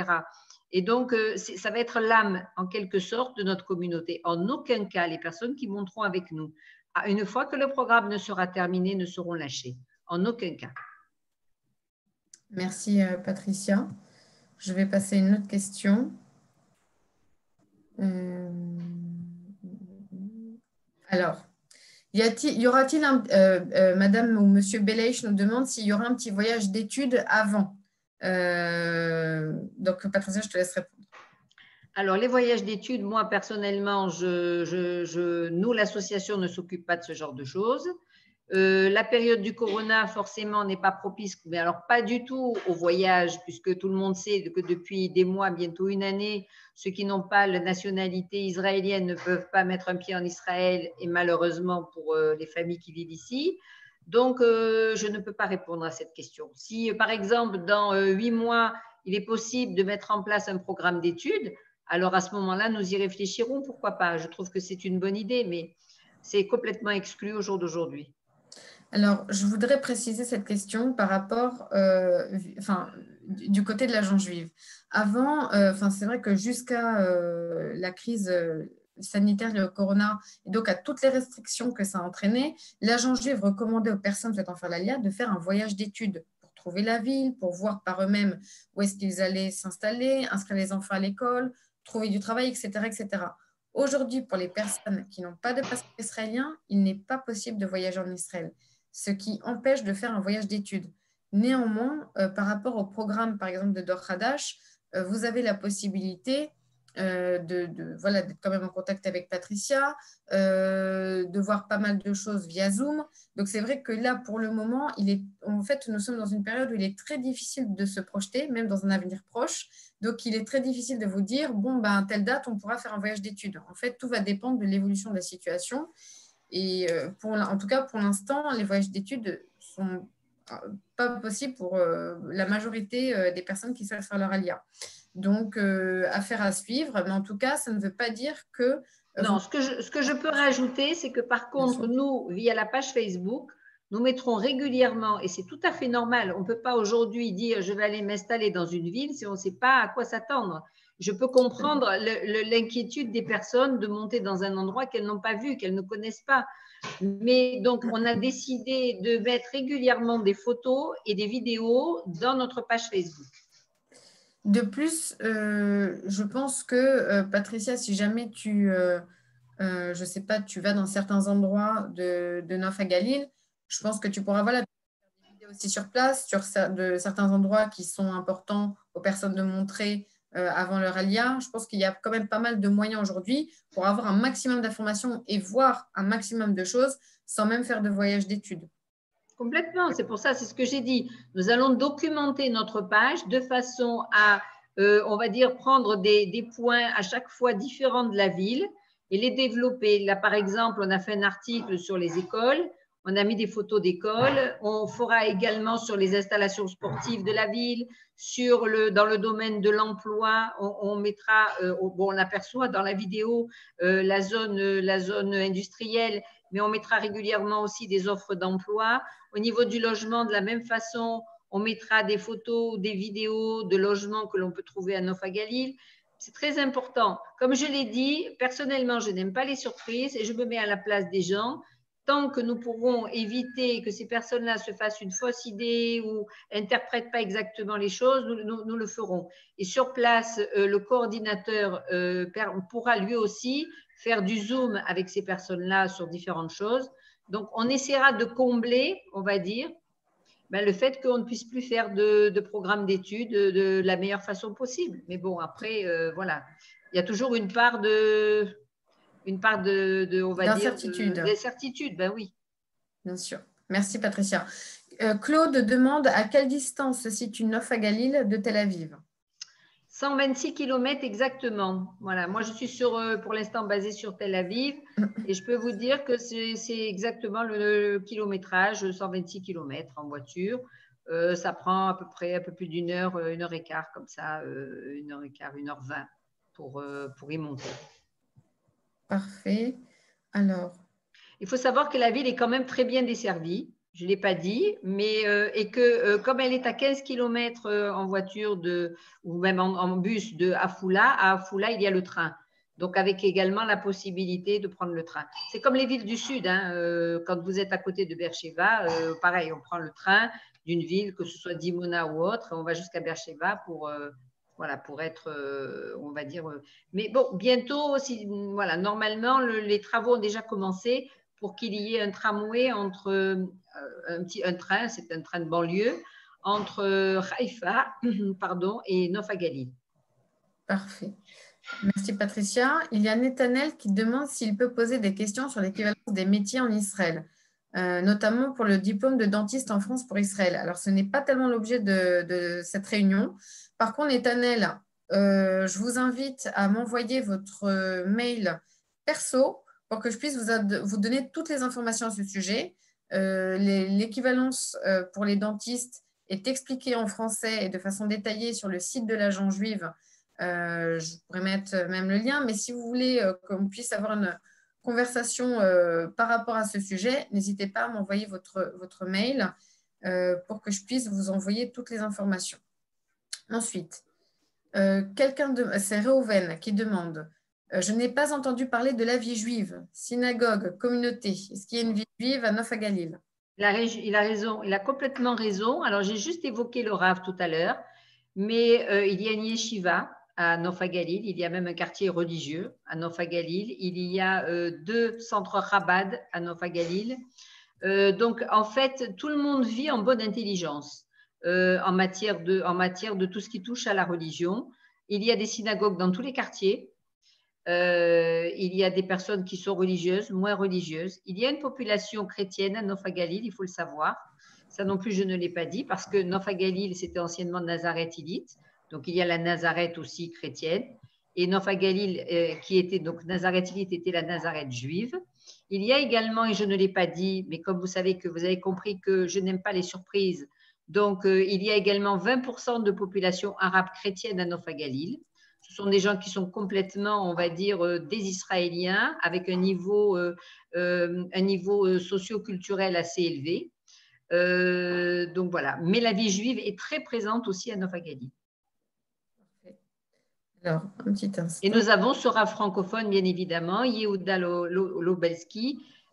Et donc, ça va être l'âme, en quelque sorte, de notre communauté. En aucun cas, les personnes qui monteront avec nous, une fois que le programme ne sera terminé, ne seront lâchées. en aucun cas. Merci Patricia. Je vais passer à une autre question. Alors, y aura-t-il Madame ou Monsieur Beleich nous demande s'il y aura un petit voyage d'études avant. Donc, Patricia, je te laisse répondre. Alors, les voyages d'études, moi, personnellement, nous, l'association, ne s'occupe pas de ce genre de choses. La période du corona, forcément, n'est pas propice, mais alors pas du tout au voyage, puisque tout le monde sait que depuis des mois, bientôt une année, ceux qui n'ont pas la nationalité israélienne ne peuvent pas mettre un pied en Israël, et malheureusement pour les familles qui vivent ici. Donc, je ne peux pas répondre à cette question. Si, par exemple, dans 8 mois, il est possible de mettre en place un programme d'études, alors à ce moment-là, nous y réfléchirons, pourquoi pas. Je trouve que c'est une bonne idée, mais c'est complètement exclu au jour d'aujourd'hui. Alors, je voudrais préciser cette question par rapport du côté de l'agent juive. Avant, c'est vrai que jusqu'à la crise sanitaire, le corona, et donc à toutes les restrictions que ça a entraîné, l'agent juif recommandait aux personnes souhaitant faire l'ALIA de faire un voyage d'études pour trouver la ville, pour voir par eux-mêmes où est-ce qu'ils allaient s'installer, inscrire les enfants à l'école, trouver du travail, etc., etc. Aujourd'hui, pour les personnes qui n'ont pas de passeport israélien, il n'est pas possible de voyager en Israël, ce qui empêche de faire un voyage d'études. Néanmoins, par rapport au programme, par exemple, de Dor Hadash, vous avez la possibilité d'être quand même en contact avec Patricia, de voir pas mal de choses via Zoom. Donc, c'est vrai que là, pour le moment, en fait, nous sommes dans une période où il est très difficile de se projeter, même dans un avenir proche. Donc, il est très difficile de vous dire, à telle date, on pourra faire un voyage d'études. En fait, tout va dépendre de l'évolution de la situation. Et en tout cas, pour l'instant, les voyages d'études sont pas possibles pour la majorité des personnes qui souhaitent faire leur ALIA. Donc, affaire à suivre. Mais en tout cas, ça ne veut pas dire que… non, ce que je peux rajouter, c'est que par contre, nous, via la page Facebook, nous mettrons régulièrement, et c'est tout à fait normal, on ne peut pas aujourd'hui dire je vais aller m'installer dans une ville si on ne sait pas à quoi s'attendre. Je peux comprendre l'inquiétude des personnes de monter dans un endroit qu'elles n'ont pas vu, qu'elles ne connaissent pas. Mais donc, on a décidé de mettre régulièrement des photos et des vidéos dans notre page Facebook. De plus, je pense que, Patricia, si jamais je ne sais pas, tu vas dans certains endroits de Nof à Galil, je pense que tu pourras faire des vidéos aussi sur place, de certains endroits qui sont importants aux personnes de montrer avant leur alia. Je pense qu'il y a quand même pas mal de moyens aujourd'hui pour avoir un maximum d'informations et voir un maximum de choses sans même faire de voyage d'études. Complètement, c'est pour ça, c'est ce que j'ai dit. Nous allons documenter notre page de façon à, on va dire, prendre des points à chaque fois différents de la ville et les développer. Là, par exemple, on a fait un article sur les écoles, on a mis des photos d'écoles, on fera également sur les installations sportives de la ville, dans le domaine de l'emploi, on mettra, on aperçoit dans la vidéo la zone industrielle, mais on mettra régulièrement aussi des offres d'emploi. Au niveau du logement, de la même façon, on mettra des photos, des vidéos de logements que l'on peut trouver à Nof à Galil. C'est très important. Comme je l'ai dit, personnellement, je n'aime pas les surprises et je me mets à la place des gens. Tant que nous pourrons éviter que ces personnes-là se fassent une fausse idée ou n'interprètent pas exactement les choses, nous le ferons. Et sur place, le coordinateur pourra lui aussi faire du Zoom avec ces personnes-là sur différentes choses. Donc, on essaiera de combler, on va dire, le fait qu'on ne puisse plus faire de programme d'études de la meilleure façon possible. Mais bon, après, voilà, il y a toujours une part on va dire, d'incertitude. Ben oui. Bien sûr. Merci, Patricia. Claude demande à quelle distance se situe Nof à Galil de Tel Aviv? 126 km exactement. Voilà, moi je suis pour l'instant basée sur Tel Aviv et je peux vous dire que c'est exactement le kilométrage, 126 km en voiture. Ça prend à peu près un peu plus d'une heure, 1h15 comme ça, 1h15, 1h20 pour y monter. Parfait. Alors. Il faut savoir que la ville est quand même très bien desservie. Je ne l'ai pas dit, mais et que comme elle est à 15 km en voiture ou même en bus de Afula, à Afula, il y a le train. Donc, avec également la possibilité de prendre le train. C'est comme les villes du Sud. Hein, quand vous êtes à côté de Beersheba, pareil, on prend le train d'une ville, que ce soit Dimona ou autre, on va jusqu'à Beersheba voilà, pour être, on va dire. Mais bon, bientôt, voilà, normalement, les travaux ont déjà commencé pour qu'il y ait un tramway entre un train, c'est un train de banlieue, entre Haïfa pardon, et Nof Galil. Parfait. Merci Patricia. Il y a Netanel qui demande s'il peut poser des questions sur l'équivalence des métiers en Israël, notamment pour le diplôme de dentiste en France pour Israël. Alors, ce n'est pas tellement l'objet de cette réunion. Par contre, Netanel, je vous invite à m'envoyer votre mail perso pour que je puisse vous donner toutes les informations à ce sujet. L'équivalence pour les dentistes est expliquée en français et de façon détaillée sur le site de l'Agence juive. Je pourrais mettre même le lien, mais si vous voulez qu'on puisse avoir une conversation par rapport à ce sujet, n'hésitez pas à m'envoyer votre mail pour que je puisse vous envoyer toutes les informations. Ensuite, c'est Réhouven qui demande je n'ai pas entendu parler de la vie juive, synagogue, communauté. Est-ce qu'il y a une vie juive à Nof Galil? Il a raison, il a complètement raison. Alors, j'ai juste évoqué le Rav tout à l'heure, mais il y a une yeshiva à Nof Galil, il y a même un quartier religieux à Nof Galil, il y a 2 centres Chabad à Nof Galil. Donc, en fait, tout le monde vit en bonne intelligence en matière de tout ce qui touche à la religion. Il y a des synagogues dans tous les quartiers. Il y a des personnes qui sont religieuses, moins religieuses. Il y a une population chrétienne à Nof Galil, il faut le savoir. Ça non plus, je ne l'ai pas dit, parce que Nof Galil, c'était anciennement Nazareth-Ilite. Donc, il y a la Nazareth aussi chrétienne. Et Nof Galil, qui était donc Nazareth-Ilite, était la Nazareth juive. Il y a également, et je ne l'ai pas dit, mais comme vous savez que vous avez compris que je n'aime pas les surprises, donc il y a également 20% de population arabe chrétienne à Nof Galil. Ce sont des gens qui sont complètement, on va dire, des Israéliens avec un niveau socio-culturel assez élevé. Donc voilà. Mais la vie juive est très présente aussi à Nof Galil. Alors, un petit instant. Et nous avons ce Rav francophone, bien évidemment, Yehuda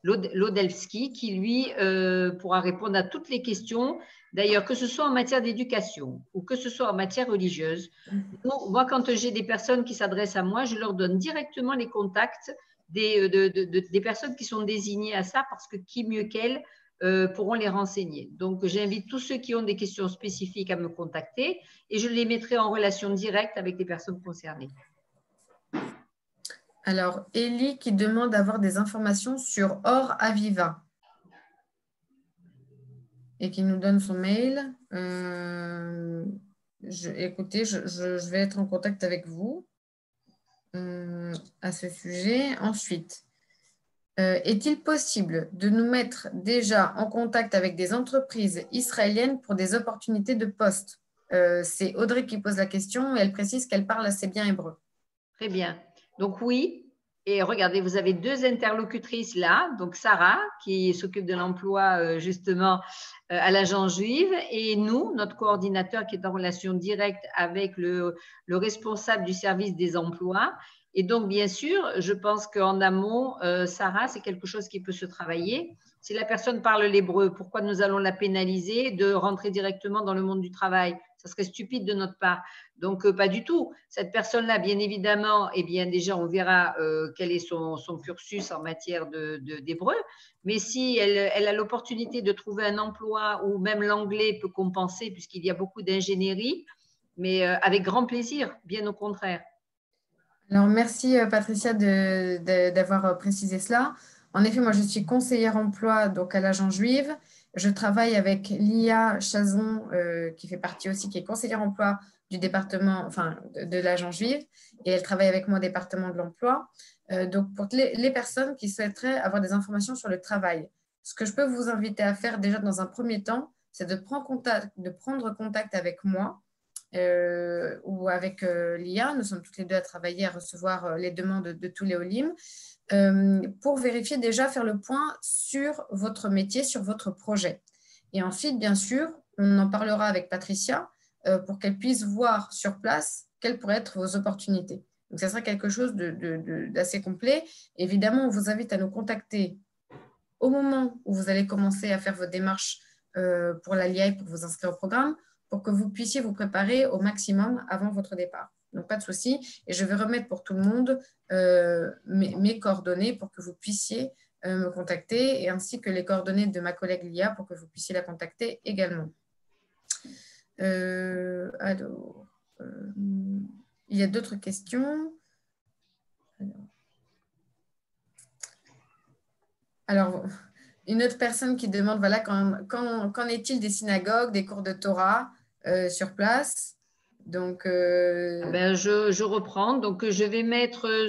Lodelski, qui lui pourra répondre à toutes les questions. D'ailleurs, que ce soit en matière d'éducation ou que ce soit en matière religieuse, moi, quand j'ai des personnes qui s'adressent à moi, je leur donne directement les contacts des personnes qui sont désignées à ça, parce que qui mieux qu'elles pourront les renseigner. Donc, j'invite tous ceux qui ont des questions spécifiques à me contacter et je les mettrai en relation directe avec les personnes concernées. Alors, Elie qui demande d'avoir des informations sur Or Aviva et qui nous donne son mail. Écoutez, je vais être en contact avec vous à ce sujet. Ensuite, est-il possible de nous mettre déjà en contact avec des entreprises israéliennes pour des opportunités de poste? C'est Audrey qui pose la question et elle précise qu'elle parle assez bien hébreu. Très bien. Donc oui, et regardez, vous avez 2 interlocutrices là, donc Sarah qui s'occupe de l'emploi justement à l'agence juive, et nous, notre coordinateur qui est en relation directe avec le responsable du service des emplois. Et donc, bien sûr, je pense qu'en amont, Sarah, c'est quelque chose qui peut se travailler. Si la personne parle l'hébreu, pourquoi nous allons la pénaliser de rentrer directement dans le monde du travail? Ça serait stupide de notre part. Donc, pas du tout. Cette personne-là, bien évidemment, eh bien, déjà, on verra quel est son cursus en matière d'hébreu. Mais si elle a l'opportunité de trouver un emploi où même l'anglais peut compenser, puisqu'il y a beaucoup d'ingénierie, mais avec grand plaisir, bien au contraire. Alors, merci Patricia d'avoir précisé cela. En effet, moi, je suis conseillère emploi donc à l'agence juive. Je travaille avec Lia Chazon, qui fait partie aussi, qui est conseillère emploi du département, enfin, de l'agence juive, et elle travaille avec moi au département de l'emploi. Donc, pour les personnes qui souhaiteraient avoir des informations sur le travail, ce que je peux vous inviter à faire déjà dans un premier temps, c'est de prendre contact avec moi ou avec Lia. Nous sommes toutes les deux à travailler, à recevoir les demandes de tous les OLIM pour vérifier déjà, faire le point sur votre métier, sur votre projet. Et ensuite, bien sûr, on en parlera avec Patricia pour qu'elle puisse voir sur place quelles pourraient être vos opportunités. Donc, ça sera quelque chose d'assez complet. Évidemment, on vous invite à nous contacter au moment où vous allez commencer à faire vos démarches pour l'ALIA et pour vous inscrire au programme, pour que vous puissiez vous préparer au maximum avant votre départ. Donc, pas de souci. Et je vais remettre pour tout le monde mes coordonnées pour que vous puissiez me contacter, et ainsi que les coordonnées de ma collègue Lia pour que vous puissiez la contacter également. Alors, il y a d'autres questions. Alors, une autre personne qui demande, voilà, qu'en est-il des synagogues, des cours de Torah sur place? Donc, je reprends. Donc, je vais mettre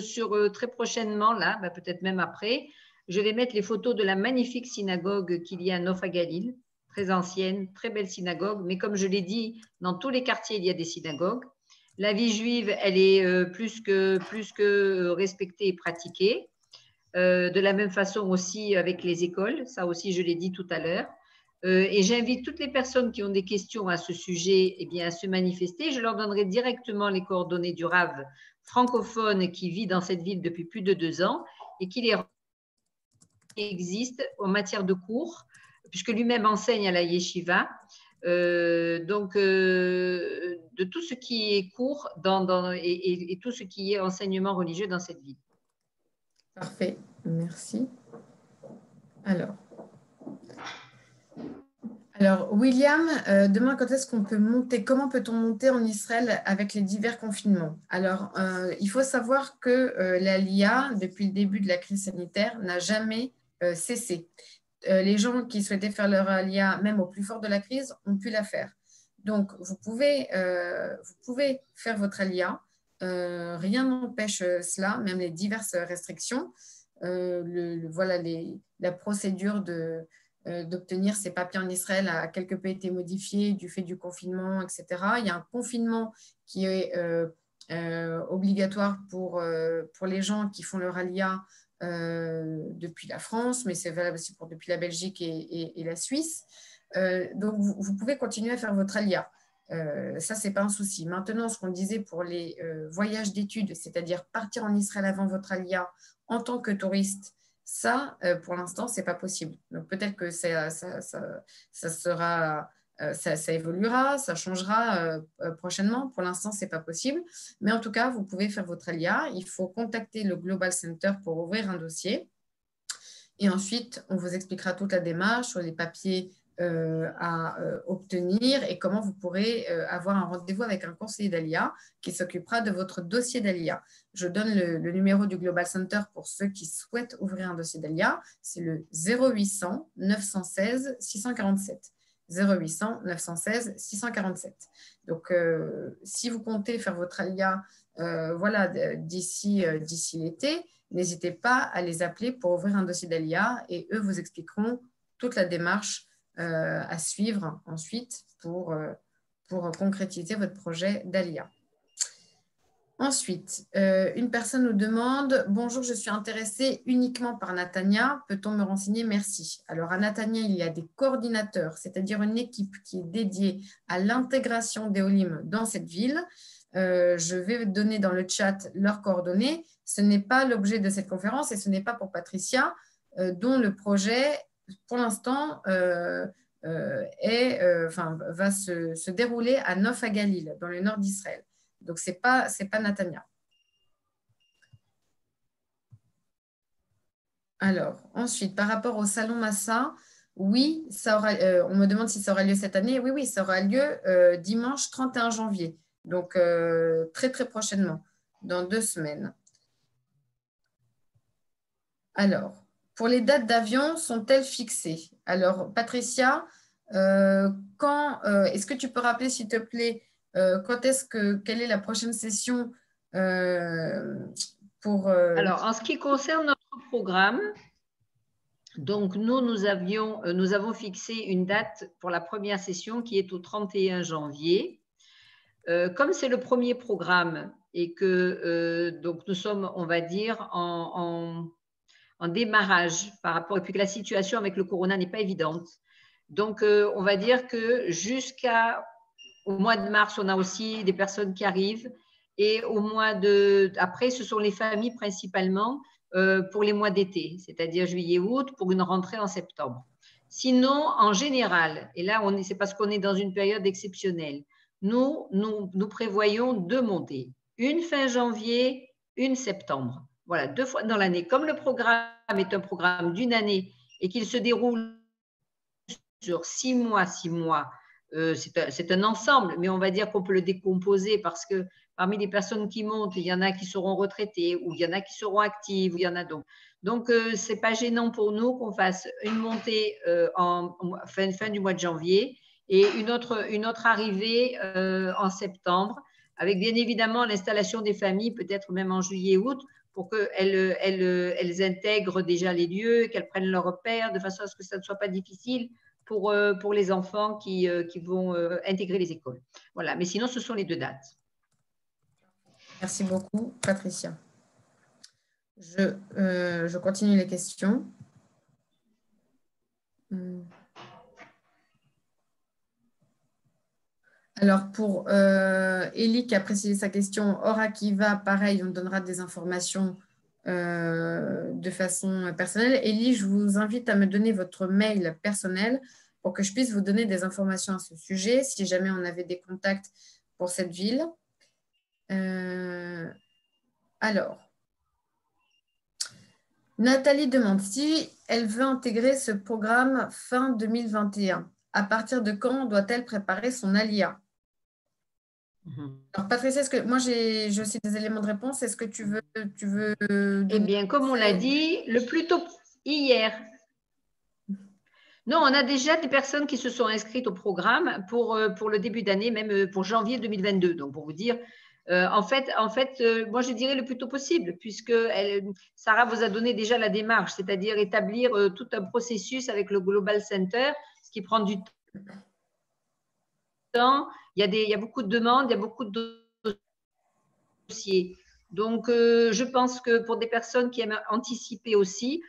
très prochainement, là, peut-être même après, je vais mettre les photos de la magnifique synagogue qu'il y a à Nof Galil, très ancienne, très belle synagogue. Mais comme je l'ai dit, dans tous les quartiers, il y a des synagogues. La vie juive, elle est plus que respectée et pratiquée. De la même façon aussi avec les écoles, ça aussi je l'ai dit tout à l'heure. Et j'invite toutes les personnes qui ont des questions à ce sujet à se manifester. Je leur donnerai directement les coordonnées du Rav francophone qui vit dans cette ville depuis plus de 2 ans et qui existe en matière de cours, puisque lui-même enseigne à la yeshiva. De tout ce qui est cours et tout ce qui est enseignement religieux dans cette ville. Parfait, merci. Alors William, demain, quand est-ce qu'on peut monter? Comment peut-on monter en Israël avec les divers confinements? Alors, il faut savoir que l'ALIA, depuis le début de la crise sanitaire, n'a jamais cessé. Les gens qui souhaitaient faire leur ALIA, même au plus fort de la crise, ont pu la faire. Donc, vous pouvez faire votre ALIA. Rien n'empêche cela, même les diverses restrictions. Voilà, la procédure d'obtenir ces papiers en Israël a quelque peu été modifiée du fait du confinement, etc. Il y a un confinement qui est obligatoire pour les gens qui font leur ALIA depuis la France, mais c'est valable aussi depuis la Belgique et la Suisse. Donc, vous pouvez continuer à faire votre ALIA. Ça, ce n'est pas un souci. Maintenant, ce qu'on disait pour les voyages d'études, c'est-à-dire partir en Israël avant votre ALIA en tant que touriste, ça, pour l'instant, ce n'est pas possible. Donc, peut-être que ça évoluera, ça changera prochainement. Pour l'instant, ce n'est pas possible. Mais en tout cas, vous pouvez faire votre ALIA. Il faut contacter le Global Center pour ouvrir un dossier. Et ensuite, on vous expliquera toute la démarche sur les papiers à obtenir et comment vous pourrez avoir un rendez-vous avec un conseiller d'ALIA qui s'occupera de votre dossier d'ALIA. Je donne le numéro du Global Center pour ceux qui souhaitent ouvrir un dossier d'ALIA. C'est le 0800 916 647. 0800 916 647. Donc, si vous comptez faire votre ALIA d'ici l'été, n'hésitez pas à les appeler pour ouvrir un dossier d'ALIA et eux vous expliqueront toute la démarche à suivre ensuite pour concrétiser votre projet d'ALIA. Ensuite, une personne nous demande « Bonjour, je suis intéressée uniquement par Natania. Peut-on me renseigner? Merci. » Alors, à Natania, il y a des coordinateurs, c'est-à-dire une équipe qui est dédiée à l'intégration des Olim dans cette ville. Je vais donner dans le chat leurs coordonnées. Ce n'est pas l'objet de cette conférence et ce n'est pas pour Patricia, dont le projet, pour l'instant, va se dérouler à Nof Galil, dans le nord d'Israël. Donc, ce n'est pas Natania. Alors, ensuite, par rapport au Salon Massa, oui, on me demande si ça aura lieu cette année. Oui, ça aura lieu dimanche 31 janvier. Donc, très, très prochainement, dans 2 semaines. Alors, pour les dates d'avion, sont-elles fixées? Alors, Patricia, est-ce que tu peux rappeler, s'il te plaît, quelle est la prochaine session Alors, en ce qui concerne notre programme, donc nous avons fixé une date pour la première session qui est au 31 janvier. Comme c'est le premier programme et que donc nous sommes, on va dire, en démarrage par rapport, et puis que la situation avec le corona n'est pas évidente. Donc, on va dire que jusqu'au mois de mars, on a aussi des personnes qui arrivent Et après, ce sont les familles principalement pour les mois d'été, c'est-à-dire juillet-août, pour une rentrée en septembre. Sinon, en général, et là, c'est parce qu'on est dans une période exceptionnelle, nous prévoyons 2 montées, une fin janvier, une septembre. Voilà, 2 fois dans l'année. Comme le programme est un programme d'une année et qu'il se déroule sur 6 mois, c'est un ensemble, mais on va dire qu'on peut le décomposer parce que parmi les personnes qui montent, il y en a qui seront retraitées ou il y en a qui seront actives, ou il y en a donc. Donc, ce n'est pas gênant pour nous qu'on fasse une montée en fin du mois de janvier et une autre arrivée en septembre, avec bien évidemment l'installation des familles, peut-être même en juillet-août, pour qu'elles intègrent déjà les lieux, qu'elles prennent leurs repères, de façon à ce que ça ne soit pas difficile pour les enfants qui vont intégrer les écoles. Voilà, mais sinon, ce sont les 2 dates. Merci beaucoup, Patricia. Je continue les questions. Alors, pour Élie qui a précisé sa question, hors Akiva, pareil, on donnera des informations de façon personnelle. Élie, je vous invite à me donner votre mail personnel pour que je puisse vous donner des informations à ce sujet, si jamais on avait des contacts pour cette ville. Alors, Nathalie demande si elle veut intégrer ce programme fin 2021. À partir de quand doit-elle préparer son ALIA? Alors, Patricia, moi, j'ai aussi des éléments de réponse. Est-ce que tu veux Eh bien, comme on l'a dit, le plus tôt hier. Non, on a déjà des personnes qui se sont inscrites au programme pour le début d'année, même pour janvier 2022. Donc, pour vous dire, en fait, moi, je dirais le plus tôt possible, puisque Sarah vous a donné déjà la démarche, c'est-à-dire établir tout un processus avec le Global Center, ce qui prend du temps. Il y a beaucoup de demandes, il y a beaucoup de dossiers. Donc, je pense que pour des personnes qui aiment anticiper aussi,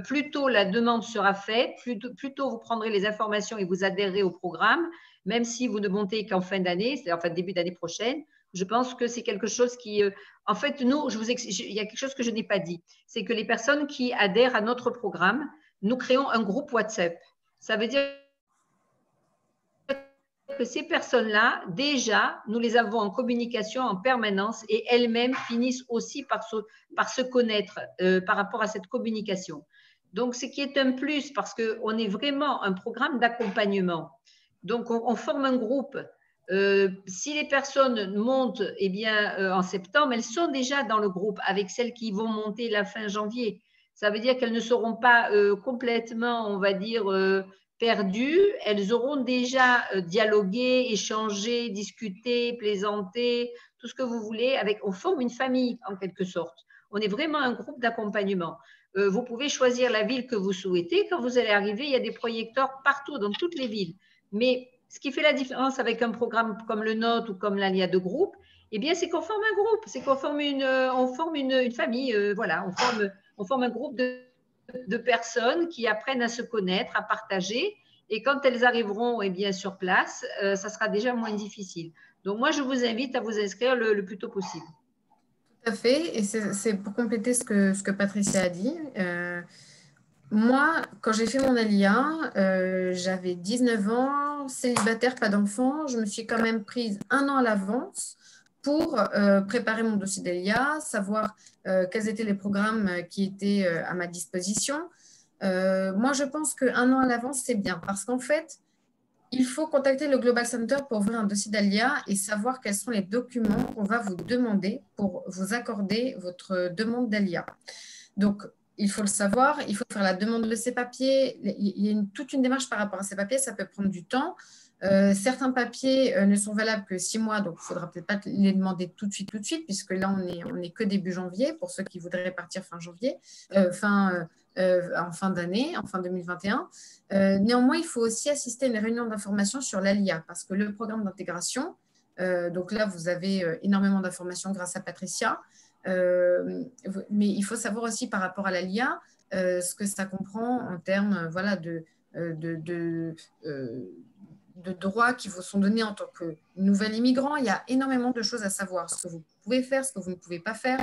plus tôt la demande sera faite, plus tôt vous prendrez les informations et vous adhérerez au programme, même si vous ne montez qu'en fin d'année, c'est-à-dire en fait début d'année prochaine. Je pense que c'est quelque chose qui… en fait, nous, il y a quelque chose que je n'ai pas dit. C'est que les personnes qui adhèrent à notre programme, nous créons un groupe WhatsApp. Ça veut dire que ces personnes-là, déjà, nous les avons en communication en permanence et elles-mêmes finissent aussi par se connaître par rapport à cette communication. Donc, ce qui est un plus, parce qu'on est vraiment un programme d'accompagnement. Donc, on forme un groupe. Si les personnes montent en septembre, elles sont déjà dans le groupe avec celles qui vont monter la fin janvier. Ça veut dire qu'elles ne seront pas complètement, on va dire, perdues. Elles auront déjà dialogué, échangé, discuté, plaisanté, tout ce que vous voulez. On forme une famille en quelque sorte. On est vraiment un groupe d'accompagnement. Vous pouvez choisir la ville que vous souhaitez. Quand vous allez arriver, il y a des projecteurs partout, dans toutes les villes. Mais ce qui fait la différence avec un programme comme le nôtre ou comme l'ALIA de groupe, c'est qu'on forme un groupe, c'est qu'on forme une famille. Voilà, on forme un groupe de personnes qui apprennent à se connaître, à partager. Et quand elles arriveront sur place, ça sera déjà moins difficile. Donc, moi, je vous invite à vous inscrire le plus tôt possible. Tout à fait. Et c'est pour compléter ce que Patricia a dit. Moi, quand j'ai fait mon ALIA, j'avais 19 ans, célibataire, pas d'enfant. Je me suis quand même prise 1 an à l'avance pour préparer mon dossier d'ALIA, savoir quels étaient les programmes qui étaient à ma disposition. Moi, je pense qu'1 an à l'avance, c'est bien parce qu'en fait, il faut contacter le Global Center pour ouvrir un dossier d'ALIA et savoir quels sont les documents qu'on va vous demander pour vous accorder votre demande d'ALIA. Donc, il faut le savoir, il faut faire la demande de ces papiers. Il y a toute une démarche par rapport à ces papiers, ça peut prendre du temps. Certains papiers ne sont valables que 6 mois, donc il ne faudra peut-être pas les demander tout de suite, puisque là, on est que début janvier, pour ceux qui voudraient partir fin janvier, en fin d'année, en fin 2021. Néanmoins, il faut aussi assister à une réunion d'information sur l'ALIA, parce que le programme d'intégration, donc là, vous avez énormément d'informations grâce à Patricia, mais il faut savoir aussi par rapport à l'ALIA ce que ça comprend en termes droits qui vous sont donnés en tant que nouvel immigrant. Il y a énormément de choses à savoir, ce que vous pouvez faire, ce que vous ne pouvez pas faire,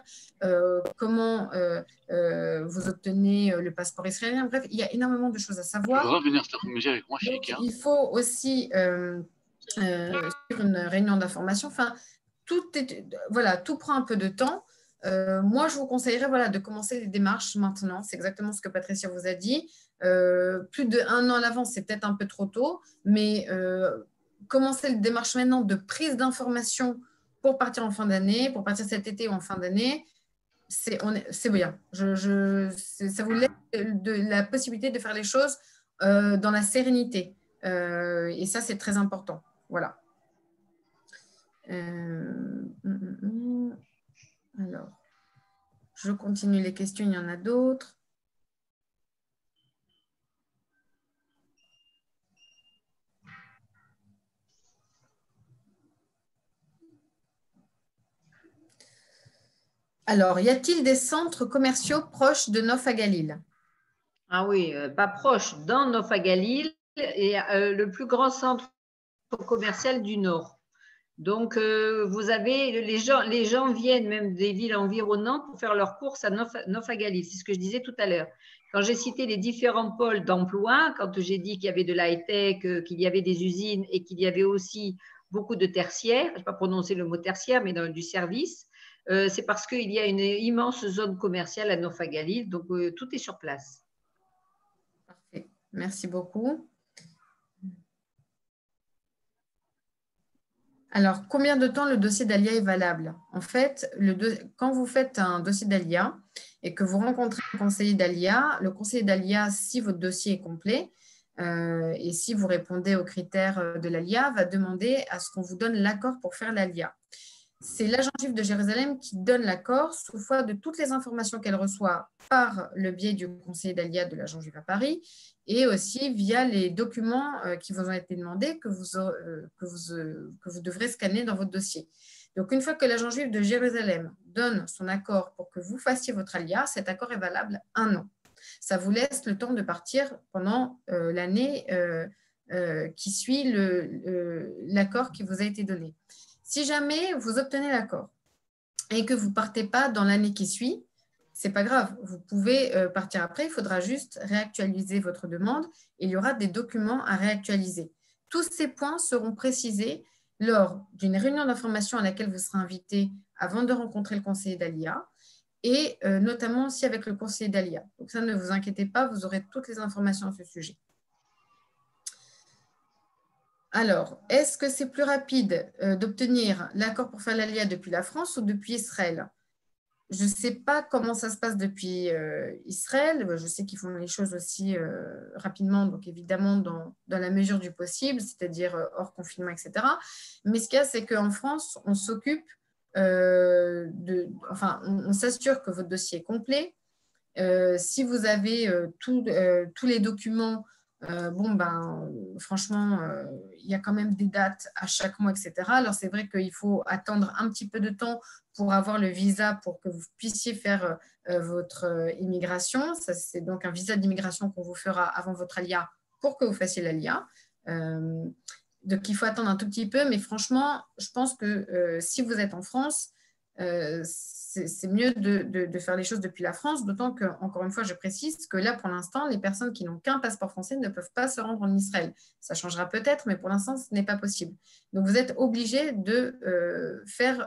comment vous obtenez le passeport israélien. Bref, il y a énormément de choses à savoir. Tu voudras venir cet après-midi avec moi chez Donc, Ikea? il faut aussi suivre une réunion d'information. Enfin, tout prend un peu de temps. Moi, je vous conseillerais de commencer les démarches maintenant. C'est exactement ce que Patricia vous a dit. Plus d'1 an à l'avance, c'est peut-être un peu trop tôt, mais commencer les démarches maintenant de prise d'information pour partir en fin d'année, pour partir cet été ou en fin d'année, c'est bien. Ça vous laisse la possibilité de faire les choses dans la sérénité. Et ça, c'est très important. Voilà. Alors, je continue les questions, il y en a d'autres. Alors, y a-t-il des centres commerciaux proches de Nof Galil? Ah oui, pas proche, dans Nof Galil, et le plus grand centre commercial du Nord. Donc, vous avez les gens viennent même des villes environnantes pour faire leurs courses à Nof Galil. C'est ce que je disais tout à l'heure. Quand j'ai cité les différents pôles d'emploi, quand j'ai dit qu'il y avait de l'high-tech, qu'il y avait des usines et qu'il y avait aussi beaucoup de tertiaires, je ne vais pas prononcer le mot tertiaire, mais du service, c'est parce qu'il y a une immense zone commerciale à Nof Galil. Donc, tout est sur place. Parfait. Merci beaucoup. Alors, combien de temps le dossier d'Alia est valable? En fait, quand vous faites un dossier d'Alia et que vous rencontrez un conseiller d'Alia, le conseiller d'Alia, si votre dossier est complet et si vous répondez aux critères de l'Alia, va demander à ce qu'on vous donne l'accord pour faire l'Alia. C'est l'agent juif de Jérusalem qui donne l'accord sous foi de toutes les informations qu'elle reçoit par le biais du conseiller d'Alia de l'agent juif à Paris et aussi via les documents qui vous ont été demandés que vous devrez scanner dans votre dossier. Donc, une fois que l'agent juif de Jérusalem donne son accord pour que vous fassiez votre alia, cet accord est valable 1 an. Ça vous laisse le temps de partir pendant l'année qui suit l'accord qui vous a été donné. Si jamais vous obtenez l'accord et que vous ne partez pas dans l'année qui suit, ce n'est pas grave. Vous pouvez partir après. Il faudra juste réactualiser votre demande et il y aura des documents à réactualiser. Tous ces points seront précisés lors d'une réunion d'information à laquelle vous serez invité avant de rencontrer le conseiller d'Alia et notamment aussi avec le conseiller d'Alia. Donc ça, ne vous inquiétez pas, vous aurez toutes les informations à ce sujet. Alors, est-ce que c'est plus rapide d'obtenir l'accord pour faire l'ALIA depuis la France ou depuis Israël? Je ne sais pas comment ça se passe depuis Israël. Je sais qu'ils font les choses aussi rapidement, donc évidemment dans la mesure du possible, c'est-à-dire hors confinement, etc. Mais ce qu'il y a, c'est qu'en France, on s'occupe, on s'assure que votre dossier est complet. Si vous avez tous les documents, franchement, il y a quand même des dates à chaque mois, etc. Alors, c'est vrai qu'il faut attendre un petit peu de temps pour avoir le visa pour que vous puissiez faire votre immigration. Ça, c'est donc un visa d'immigration qu'on vous fera avant votre alia pour que vous fassiez l'alia. Donc, il faut attendre un tout petit peu. Mais franchement, je pense que si vous êtes en France, c'est mieux de faire les choses depuis la France, d'autant que, encore une fois, je précise que là, pour l'instant, les personnes qui n'ont qu'un passeport français ne peuvent pas se rendre en Israël. Ça changera peut-être, mais pour l'instant, ce n'est pas possible. Donc, vous êtes obligé de faire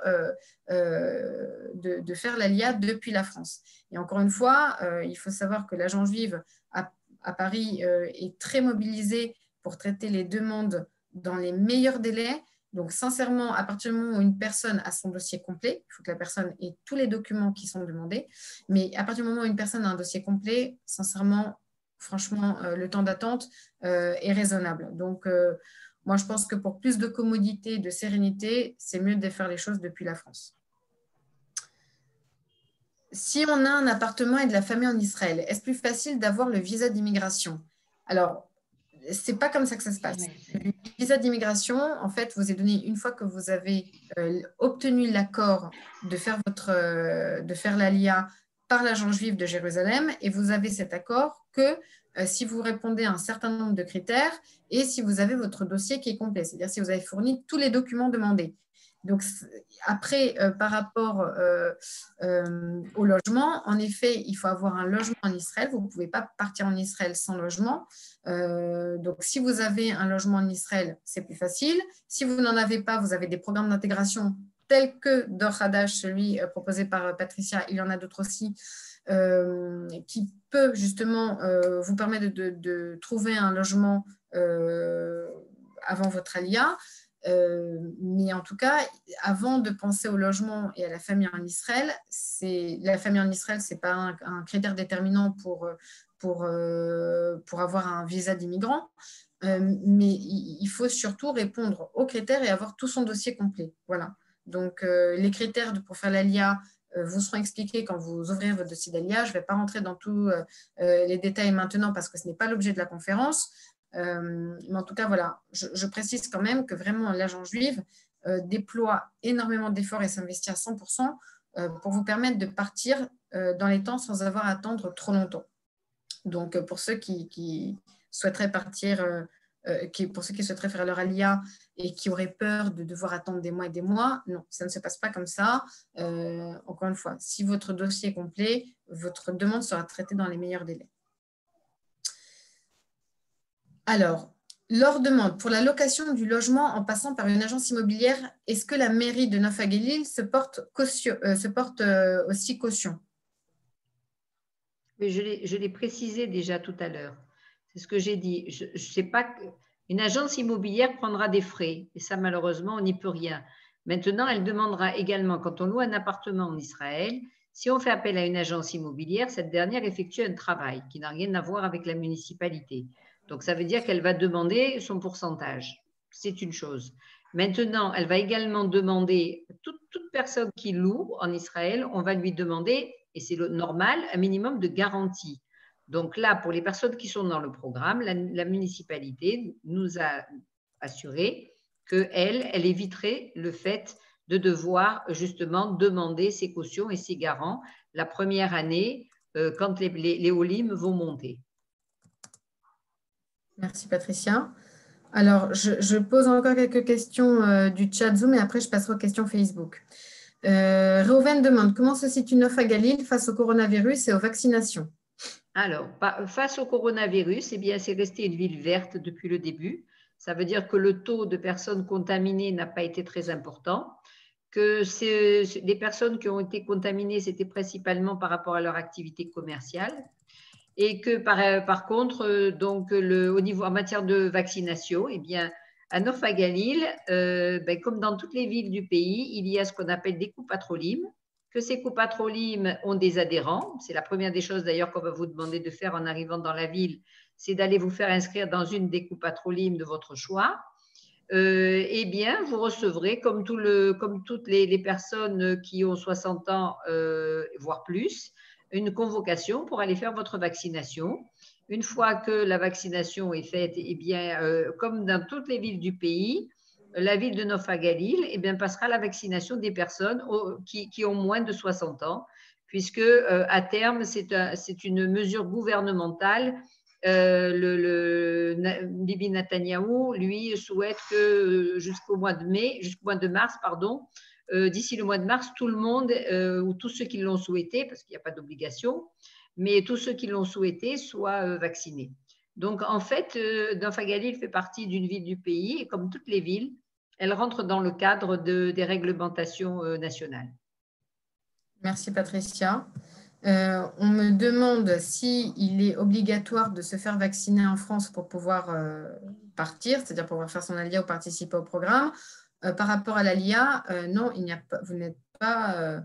l'ALIA depuis la France. Et encore une fois, il faut savoir que l'agent juive à Paris est très mobilisé pour traiter les demandes dans les meilleurs délais. Donc, sincèrement, à partir du moment où une personne a son dossier complet, il faut que la personne ait tous les documents qui sont demandés. Mais à partir du moment où une personne a un dossier complet, sincèrement, franchement, le temps d'attente est raisonnable. Donc, moi, je pense que pour plus de commodité, de sérénité, c'est mieux de faire les choses depuis la France. Si on a un appartement et de la famille en Israël, est-ce plus facile d'avoir le visa d'immigration? Alors, c'est pas comme ça que ça se passe. Le visa d'immigration, en fait, vous est donné une fois que vous avez obtenu l'accord de faire l'ALIA par l'agent juif de Jérusalem et vous avez cet accord que si vous répondez à un certain nombre de critères et si vous avez votre dossier qui est complet, c'est-à-dire si vous avez fourni tous les documents demandés. Donc, après, par rapport au logement, en effet, il faut avoir un logement en Israël. Vous ne pouvez pas partir en Israël sans logement. Donc, si vous avez un logement en Israël, c'est plus facile. Si vous n'en avez pas, vous avez des programmes d'intégration tels que Dor Hadash, celui proposé par Patricia, il y en a d'autres aussi, qui peut justement vous permettre de trouver un logement avant votre alia. Mais en tout cas, avant de penser au logement et à la famille en Israël, la famille en Israël, ce n'est pas un critère déterminant pour avoir un visa d'immigrant, mais il faut surtout répondre aux critères et avoir tout son dossier complet. Voilà. Donc, les critères pour faire l'ALIA vous seront expliqués quand vous ouvrirez votre dossier d'ALIA. Je ne vais pas rentrer dans tous les détails maintenant parce que ce n'est pas l'objet de la conférence. Mais en tout cas, voilà, je précise quand même que vraiment l'agence juive déploie énormément d'efforts et s'investit à 100% pour vous permettre de partir dans les temps sans avoir à attendre trop longtemps. Donc, pour ceux qui souhaiteraient partir, pour ceux qui souhaiteraient faire leur alia et qui auraient peur de devoir attendre des mois et des mois, non, ça ne se passe pas comme ça. Encore une fois, si votre dossier est complet, votre demande sera traitée dans les meilleurs délais. Alors, leur demande pour la location du logement en passant par une agence immobilière, est-ce que la mairie de Neuf Haguelil se porte aussi caution? Mais je l'ai précisé déjà tout à l'heure. C'est ce que j'ai dit. Je ne sais pas qu'une agence immobilière prendra des frais. Et ça, malheureusement, on n'y peut rien. Maintenant, elle demandera également, quand on loue un appartement en Israël, si on fait appel à une agence immobilière, cette dernière effectue un travail qui n'a rien à voir avec la municipalité. Donc, ça veut dire qu'elle va demander son pourcentage. C'est une chose. Maintenant, elle va également demander, toute personne qui loue en Israël, on va lui demander, et c'est normal, un minimum de garantie. Donc là, pour les personnes qui sont dans le programme, la municipalité nous a assuré qu'elle éviterait le fait de devoir justement demander ses cautions et ses garants la première année quand les Olim vont monter. Merci Patricia. Alors, je pose encore quelques questions du chat Zoom et après je passerai aux questions Facebook. Réouven demande comment se situe Neuf Haguelil face au coronavirus et aux vaccinations? Alors, face au coronavirus, eh bien, c'est resté une ville verte depuis le début. Ça veut dire que le taux de personnes contaminées n'a pas été très important, que les personnes qui ont été contaminées, c'était principalement par rapport à leur activité commerciale, et que par contre, donc au niveau en matière de vaccination, eh bien, à Neuf Haguelil, comme dans toutes les villes du pays, il y a ce qu'on appelle des coupatrolim, que ces coupatrolim ont des adhérents. C'est la première des choses d'ailleurs qu'on va vous demander de faire en arrivant dans la ville, c'est d'aller vous faire inscrire dans une des coupatrolim de votre choix. Eh bien, vous recevrez, comme toutes les personnes qui ont 60 ans, voire plus, une convocation pour aller faire votre vaccination. Une fois que la vaccination est faite, eh bien, comme dans toutes les villes du pays, la ville de Neuf Haguelil eh bien, passera la vaccination des personnes qui ont moins de 60 ans, puisque à terme, c'est une mesure gouvernementale. Bibi Netanyahou, lui, souhaite que jusqu'au mois de mars, d'ici le mois de mars, tout le monde, ou tous ceux qui l'ont souhaité, parce qu'il n'y a pas d'obligation, mais tous ceux qui l'ont souhaité soient vaccinés. Donc, en fait, Neuf Haguelil fait partie d'une ville du pays, et comme toutes les villes, elle rentre dans le cadre des réglementations nationales. Merci Patricia. On me demande s'il est obligatoire de se faire vacciner en France pour pouvoir partir, c'est-à-dire pouvoir faire son alia ou participer au programme. Par rapport à l'ALIA, non, vous n'êtes pas,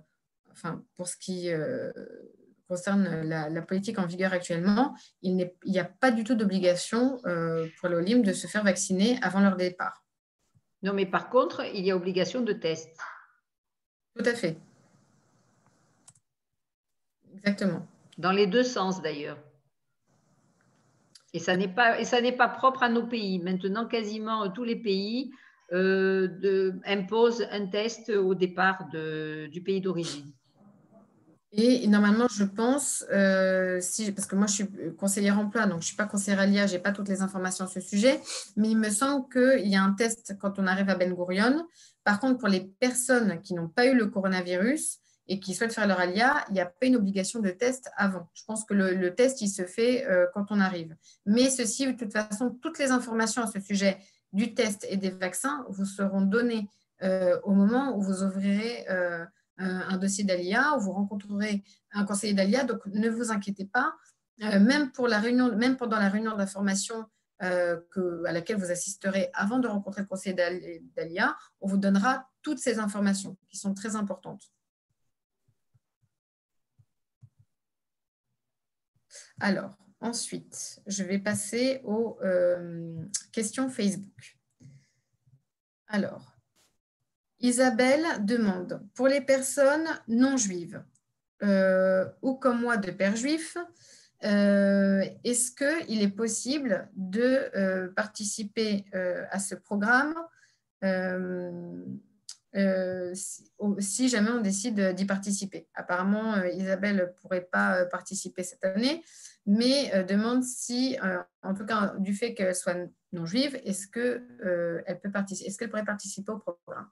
pour ce qui concerne la politique en vigueur actuellement, il n'y a pas du tout d'obligation pour les Olim de se faire vacciner avant leur départ. Non, mais par contre, il y a obligation de test. Tout à fait. Exactement. Dans les deux sens d'ailleurs. Et ça n'est pas propre à nos pays. Maintenant, quasiment tous les pays imposent un test au départ du pays d'origine. Et normalement, je pense, parce que moi, je suis conseillère emploi, donc je ne suis pas conseillère à l'IA, je n'ai pas toutes les informations sur ce sujet, mais il me semble qu'il y a un test quand on arrive à Ben Gurion. Par contre, pour les personnes qui n'ont pas eu le coronavirus et qui souhaitent faire leur ALIA, il n'y a pas une obligation de test avant. Je pense que le test, il se fait quand on arrive. Mais ceci, de toute façon, toutes les informations à ce sujet du test et des vaccins vous seront données au moment où vous ouvrirez un dossier d'ALIA, où vous rencontrerez un conseiller d'ALIA. Donc, ne vous inquiétez pas. Même pendant la réunion d'information à laquelle vous assisterez avant de rencontrer le conseiller d'ALIA, on vous donnera toutes ces informations qui sont très importantes. Alors, ensuite, je vais passer aux questions Facebook. Alors, Isabelle demande, pour les personnes non juives ou comme moi de père juif, est-ce qu'il est possible de participer à ce programme si jamais on décide d'y participer? Apparemment, Isabelle ne pourrait pas participer cette année, mais demande si, en tout cas du fait qu'elle soit non juive, est-ce qu'elle pourrait participer au programme?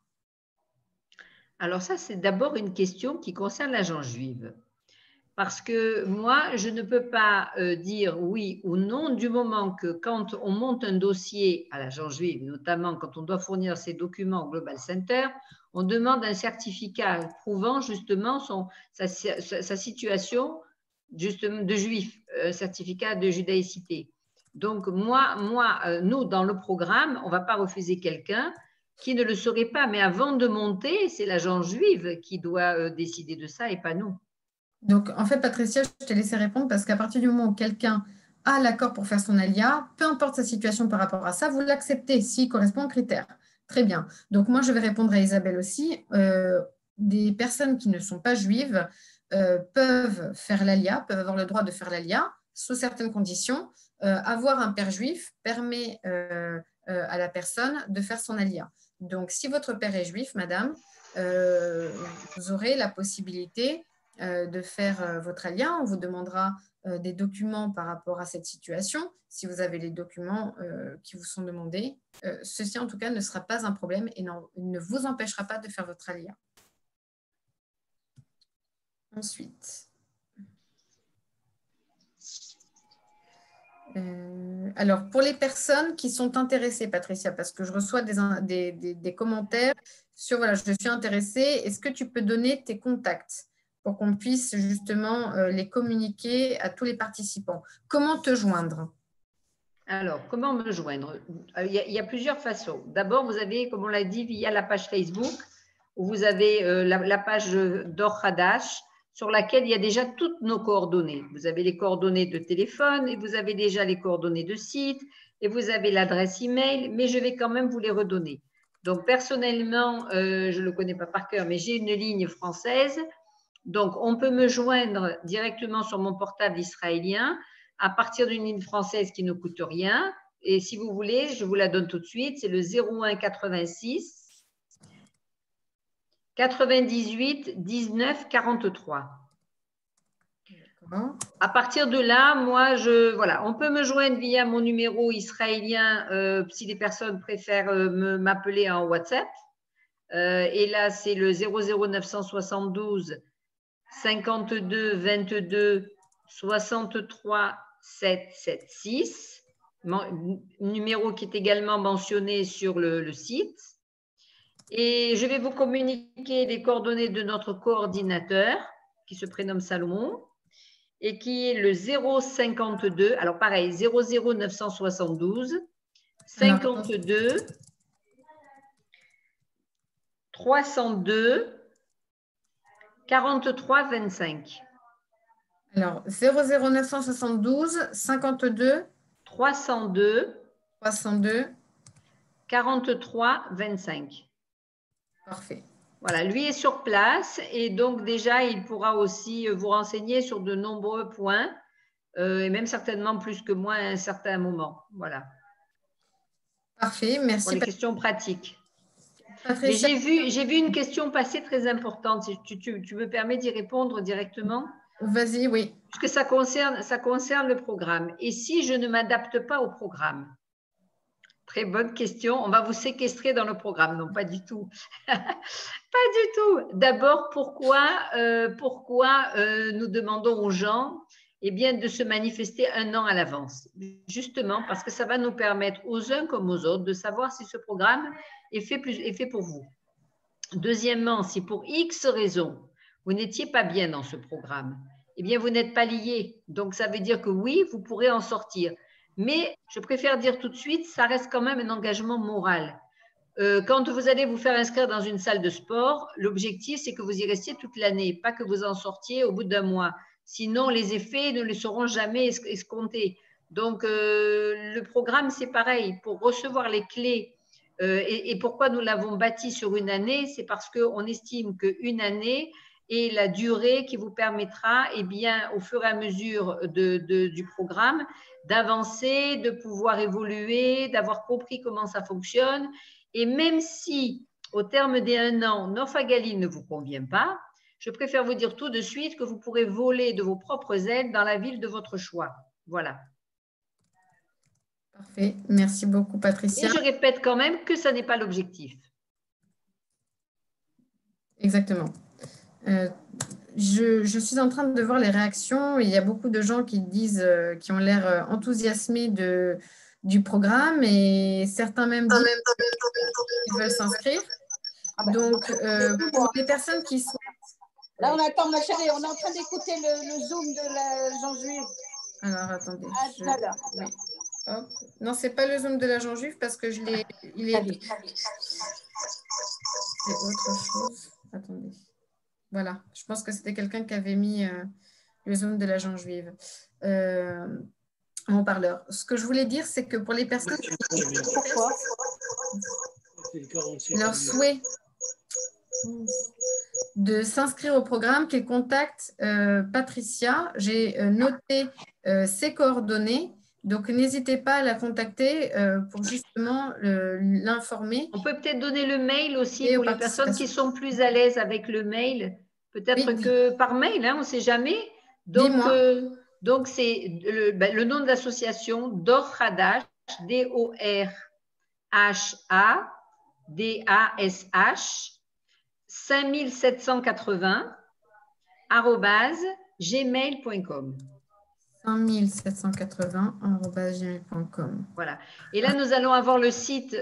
Alors ça, c'est d'abord une question qui concerne l'agent juive. Parce que moi, je ne peux pas dire oui ou non du moment que quand on monte un dossier à l'agent juive, notamment quand on doit fournir ses documents au Global Center, on demande un certificat prouvant justement sa situation justement de juif, un certificat de judaïcité. Donc nous, dans le programme, on ne va pas refuser quelqu'un qui ne le saurait pas. Mais avant de monter, c'est l'agent juive qui doit décider de ça et pas nous. Donc, en fait, Patricia, je t'ai laissé répondre parce qu'à partir du moment où quelqu'un a l'accord pour faire son ALIA, peu importe sa situation par rapport à ça, vous l'acceptez s'il correspond aux critères. Très bien. Donc, moi, je vais répondre à Isabelle aussi. Des personnes qui ne sont pas juives peuvent faire l'ALIA, peuvent avoir le droit de faire l'ALIA sous certaines conditions. Avoir un père juif permet à la personne de faire son ALIA. Donc, si votre père est juif, madame, vous aurez la possibilité de faire votre ALIA. On vous demandera des documents par rapport à cette situation. Si vous avez les documents qui vous sont demandés, ceci en tout cas ne sera pas un problème et ne vous empêchera pas de faire votre ALIA. Ensuite, alors pour les personnes qui sont intéressées, Patricia, parce que je reçois des commentaires sur voilà, je suis intéressée, est-ce que tu peux donner tes contacts pour qu'on puisse justement les communiquer à tous les participants? Comment te joindre? Alors, comment me joindre? Il y a plusieurs façons. D'abord, vous avez, comme on l'a dit, via la page Facebook, où vous avez la page d'Or Hadash, sur laquelle il y a déjà toutes nos coordonnées. Vous avez les coordonnées de téléphone, et vous avez déjà les coordonnées de site, et vous avez l'adresse email, mais je vais quand même vous les redonner. Donc, personnellement, je ne le connais pas par cœur, mais j'ai une ligne française. Donc, on peut me joindre directement sur mon portable israélien à partir d'une ligne française qui ne coûte rien. Et si vous voulez, je vous la donne tout de suite. C'est le 01 86 98 19 43. À partir de là, moi, voilà, on peut me joindre via mon numéro israélien si les personnes préfèrent m'appeler en WhatsApp. Et là, c'est le 00 972 52 22 63 776, numéro qui est également mentionné sur le site. Et je vais vous communiquer les coordonnées de notre coordinateur qui se prénomme Salomon et qui est le 052, alors pareil, 00 972 52 302 43 25. Alors, 00972 52 302 43 25. Parfait. Voilà, lui est sur place et donc déjà, il pourra aussi vous renseigner sur de nombreux points et même certainement plus que moi à un certain moment. Voilà. Parfait, merci. Pour les questions pratiques. Mais j'ai vu une question passer très importante. Si tu me permets d'y répondre directement? Vas-y, oui. Puisque ça concerne le programme. Et si je ne m'adapte pas au programme? Très bonne question. On va vous séquestrer dans le programme. Non, pas du tout. Pas du tout. D'abord, pourquoi nous demandons aux gens de se manifester un an à l'avance? Justement, parce que ça va nous permettre aux uns comme aux autres de savoir si ce programme est fait pour vous. Deuxièmement, si pour X raisons, vous n'étiez pas bien dans ce programme, vous n'êtes pas lié. Donc, ça veut dire que oui, vous pourrez en sortir. Mais je préfère dire tout de suite, ça reste quand même un engagement moral. Quand vous allez vous faire inscrire dans une salle de sport, l'objectif, c'est que vous y restiez toute l'année, pas que vous en sortiez au bout d'un mois. Sinon, les effets ne le seront jamais escomptés. Donc, le programme, c'est pareil. Pour recevoir les clés, et pourquoi nous l'avons bâti sur une année, c'est parce qu'on estime qu'une année est la durée qui vous permettra, au fur et à mesure du programme, d'avancer, de pouvoir évoluer, d'avoir compris comment ça fonctionne. Et même si, au terme des 1 an, Norfagali ne vous convient pas, je préfère vous dire tout de suite que vous pourrez voler de vos propres ailes dans la ville de votre choix. Voilà. Parfait. Merci beaucoup, Patricia. Et je répète quand même que ça n'est pas l'objectif. Exactement. Je suis en train de voir les réactions. Il y a beaucoup de gens qui disent, qui ont l'air enthousiasmés du programme et certains même disent qu'ils veulent s'inscrire. Donc, pour les personnes qui sont… Là, on attend, ma chérie, on est en train d'écouter le Zoom de la Jean Juive. Alors, attendez. Oui. Hop. Non, ce n'est pas le Zoom de la Jean Juive parce que il est… C'est autre chose. Attendez. Voilà, je pense que c'était quelqu'un qui avait mis le Zoom de la Jean Juive en haut-parleur. Ce que je voulais dire, c'est que pour les personnes qui… Pourquoi? Leur souhait de s'inscrire au programme, qu'ils contactent Patricia. J'ai noté ses coordonnées. Donc, n'hésitez pas à la contacter pour justement l'informer. On peut peut-être donner le mail aussi pour les personnes qui sont plus à l'aise avec le mail. Peut-être que par mail, on ne sait jamais. Donc, c'est le nom de l'association, Dor Hadash, DORHADASH, 5780 @gmail.com. 5780 @gmail.com. Voilà. Et là, nous allons avoir le site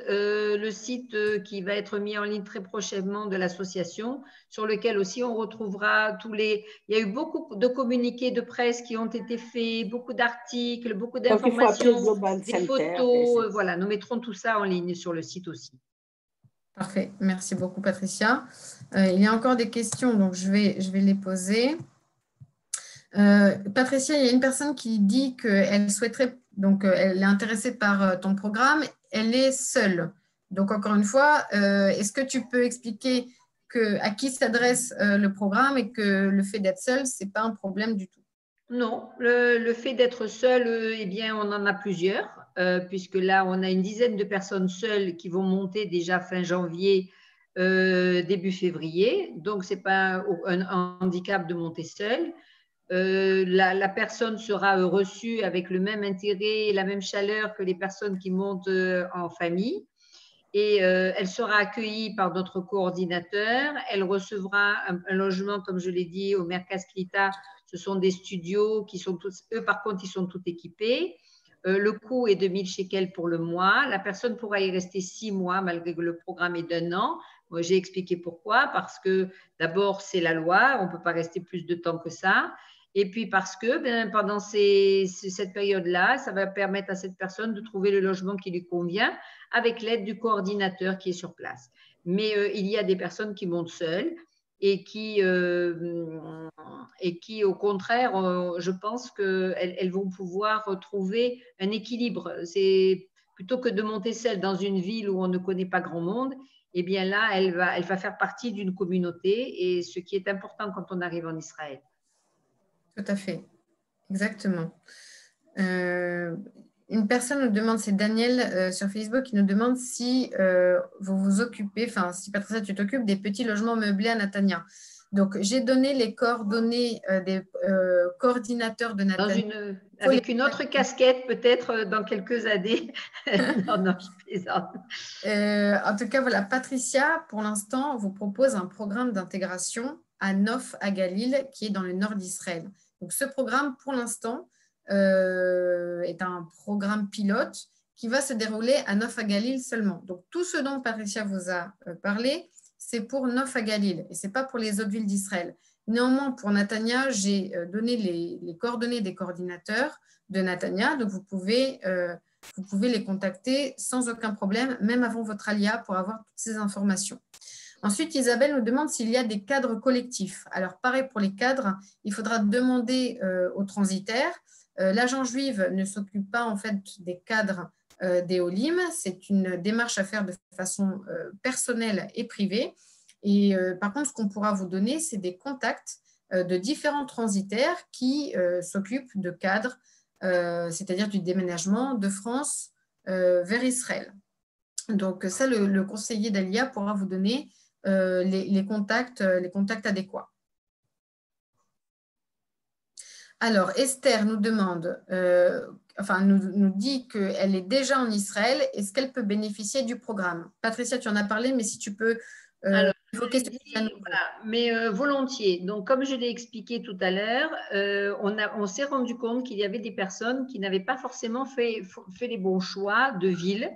qui va être mis en ligne très prochainement de l'association, sur lequel aussi on retrouvera tous les… Il y a eu beaucoup de communiqués de presse qui ont été faits, beaucoup d'articles, beaucoup d'informations, des photos. Voilà, nous mettrons tout ça en ligne sur le site aussi. Parfait. Merci beaucoup, Patricia. Il y a encore des questions, donc je vais les poser. Patricia, il y a une personne qui dit qu'elle souhaiterait, donc elle est intéressée par ton programme, elle est seule. Donc, encore une fois, est-ce que tu peux expliquer à qui s'adresse le programme et que le fait d'être seule, ce n'est pas un problème du tout? Non, le fait d'être seul, on en a plusieurs, puisque là, on a une dizaine de personnes seules qui vont monter déjà fin janvier, début février. Donc, ce n'est pas un handicap de monter seule. La personne sera reçue avec le même intérêt et la même chaleur que les personnes qui montent en famille. Et elle sera accueillie par notre coordinateur. Elle recevra un logement, comme je l'ai dit, au Merkaz Klita. Ce sont des studios qui sont tous, eux par contre, ils sont tous équipés. Le coût est de 1000 shekels pour le mois. La personne pourra y rester 6 mois malgré que le programme est d'1 an. Moi, j'ai expliqué pourquoi. Parce que d'abord, c'est la loi. On ne peut pas rester plus de temps que ça. Et puis parce que pendant cette période-là, ça va permettre à cette personne de trouver le logement qui lui convient avec l'aide du coordinateur qui est sur place. Mais il y a des personnes qui montent seules et qui au contraire, je pense qu'elles vont pouvoir trouver un équilibre. C'est plutôt que de monter seule dans une ville où on ne connaît pas grand monde, là, elle va faire partie d'une communauté, et ce qui est important quand on arrive en Israël. Tout à fait, exactement. Une personne nous demande, c'est Daniel sur Facebook, qui nous demande si vous vous occupez, enfin, si Patricia, tu t'occupes des petits logements meublés à Natania. Donc, j'ai donné les coordonnées des coordinateurs de Natania. Avec une autre casquette, peut-être dans quelques années. Non, non, je plaisante. En tout cas, voilà, Patricia, pour l'instant, vous propose un programme d'intégration à Nof, à Galil, qui est dans le nord d'Israël. Donc, ce programme, pour l'instant, est un programme pilote qui va se dérouler à Nof, à Galil seulement. Donc, tout ce dont Patricia vous a parlé, c'est pour Nof, à Galil et ce n'est pas pour les autres villes d'Israël. Néanmoins, pour Natania, j'ai donné les coordonnées des coordinateurs de Natania. Donc, vous pouvez les contacter sans aucun problème, même avant votre alia, pour avoir toutes ces informations. Ensuite, Isabelle nous demande s'il y a des cadres collectifs. Alors, pareil pour les cadres, il faudra demander aux transitaires. L'agent juive ne s'occupe pas en fait des cadres des Olim. C'est une démarche à faire de façon personnelle et privée. Et par contre, ce qu'on pourra vous donner, c'est des contacts de différents transitaires qui s'occupent de cadres, c'est-à-dire du déménagement de France vers Israël. Donc ça, le conseiller d'Alia pourra vous donner les contacts adéquats. Alors, Esther nous demande, nous dit qu'elle est déjà en Israël. Est-ce qu'elle peut bénéficier du programme? Patricia, tu en as parlé, mais si tu peux évoquer ce que mais volontiers. Donc, comme je l'ai expliqué tout à l'heure, on s'est rendu compte qu'il y avait des personnes qui n'avaient pas forcément fait les bons choix de ville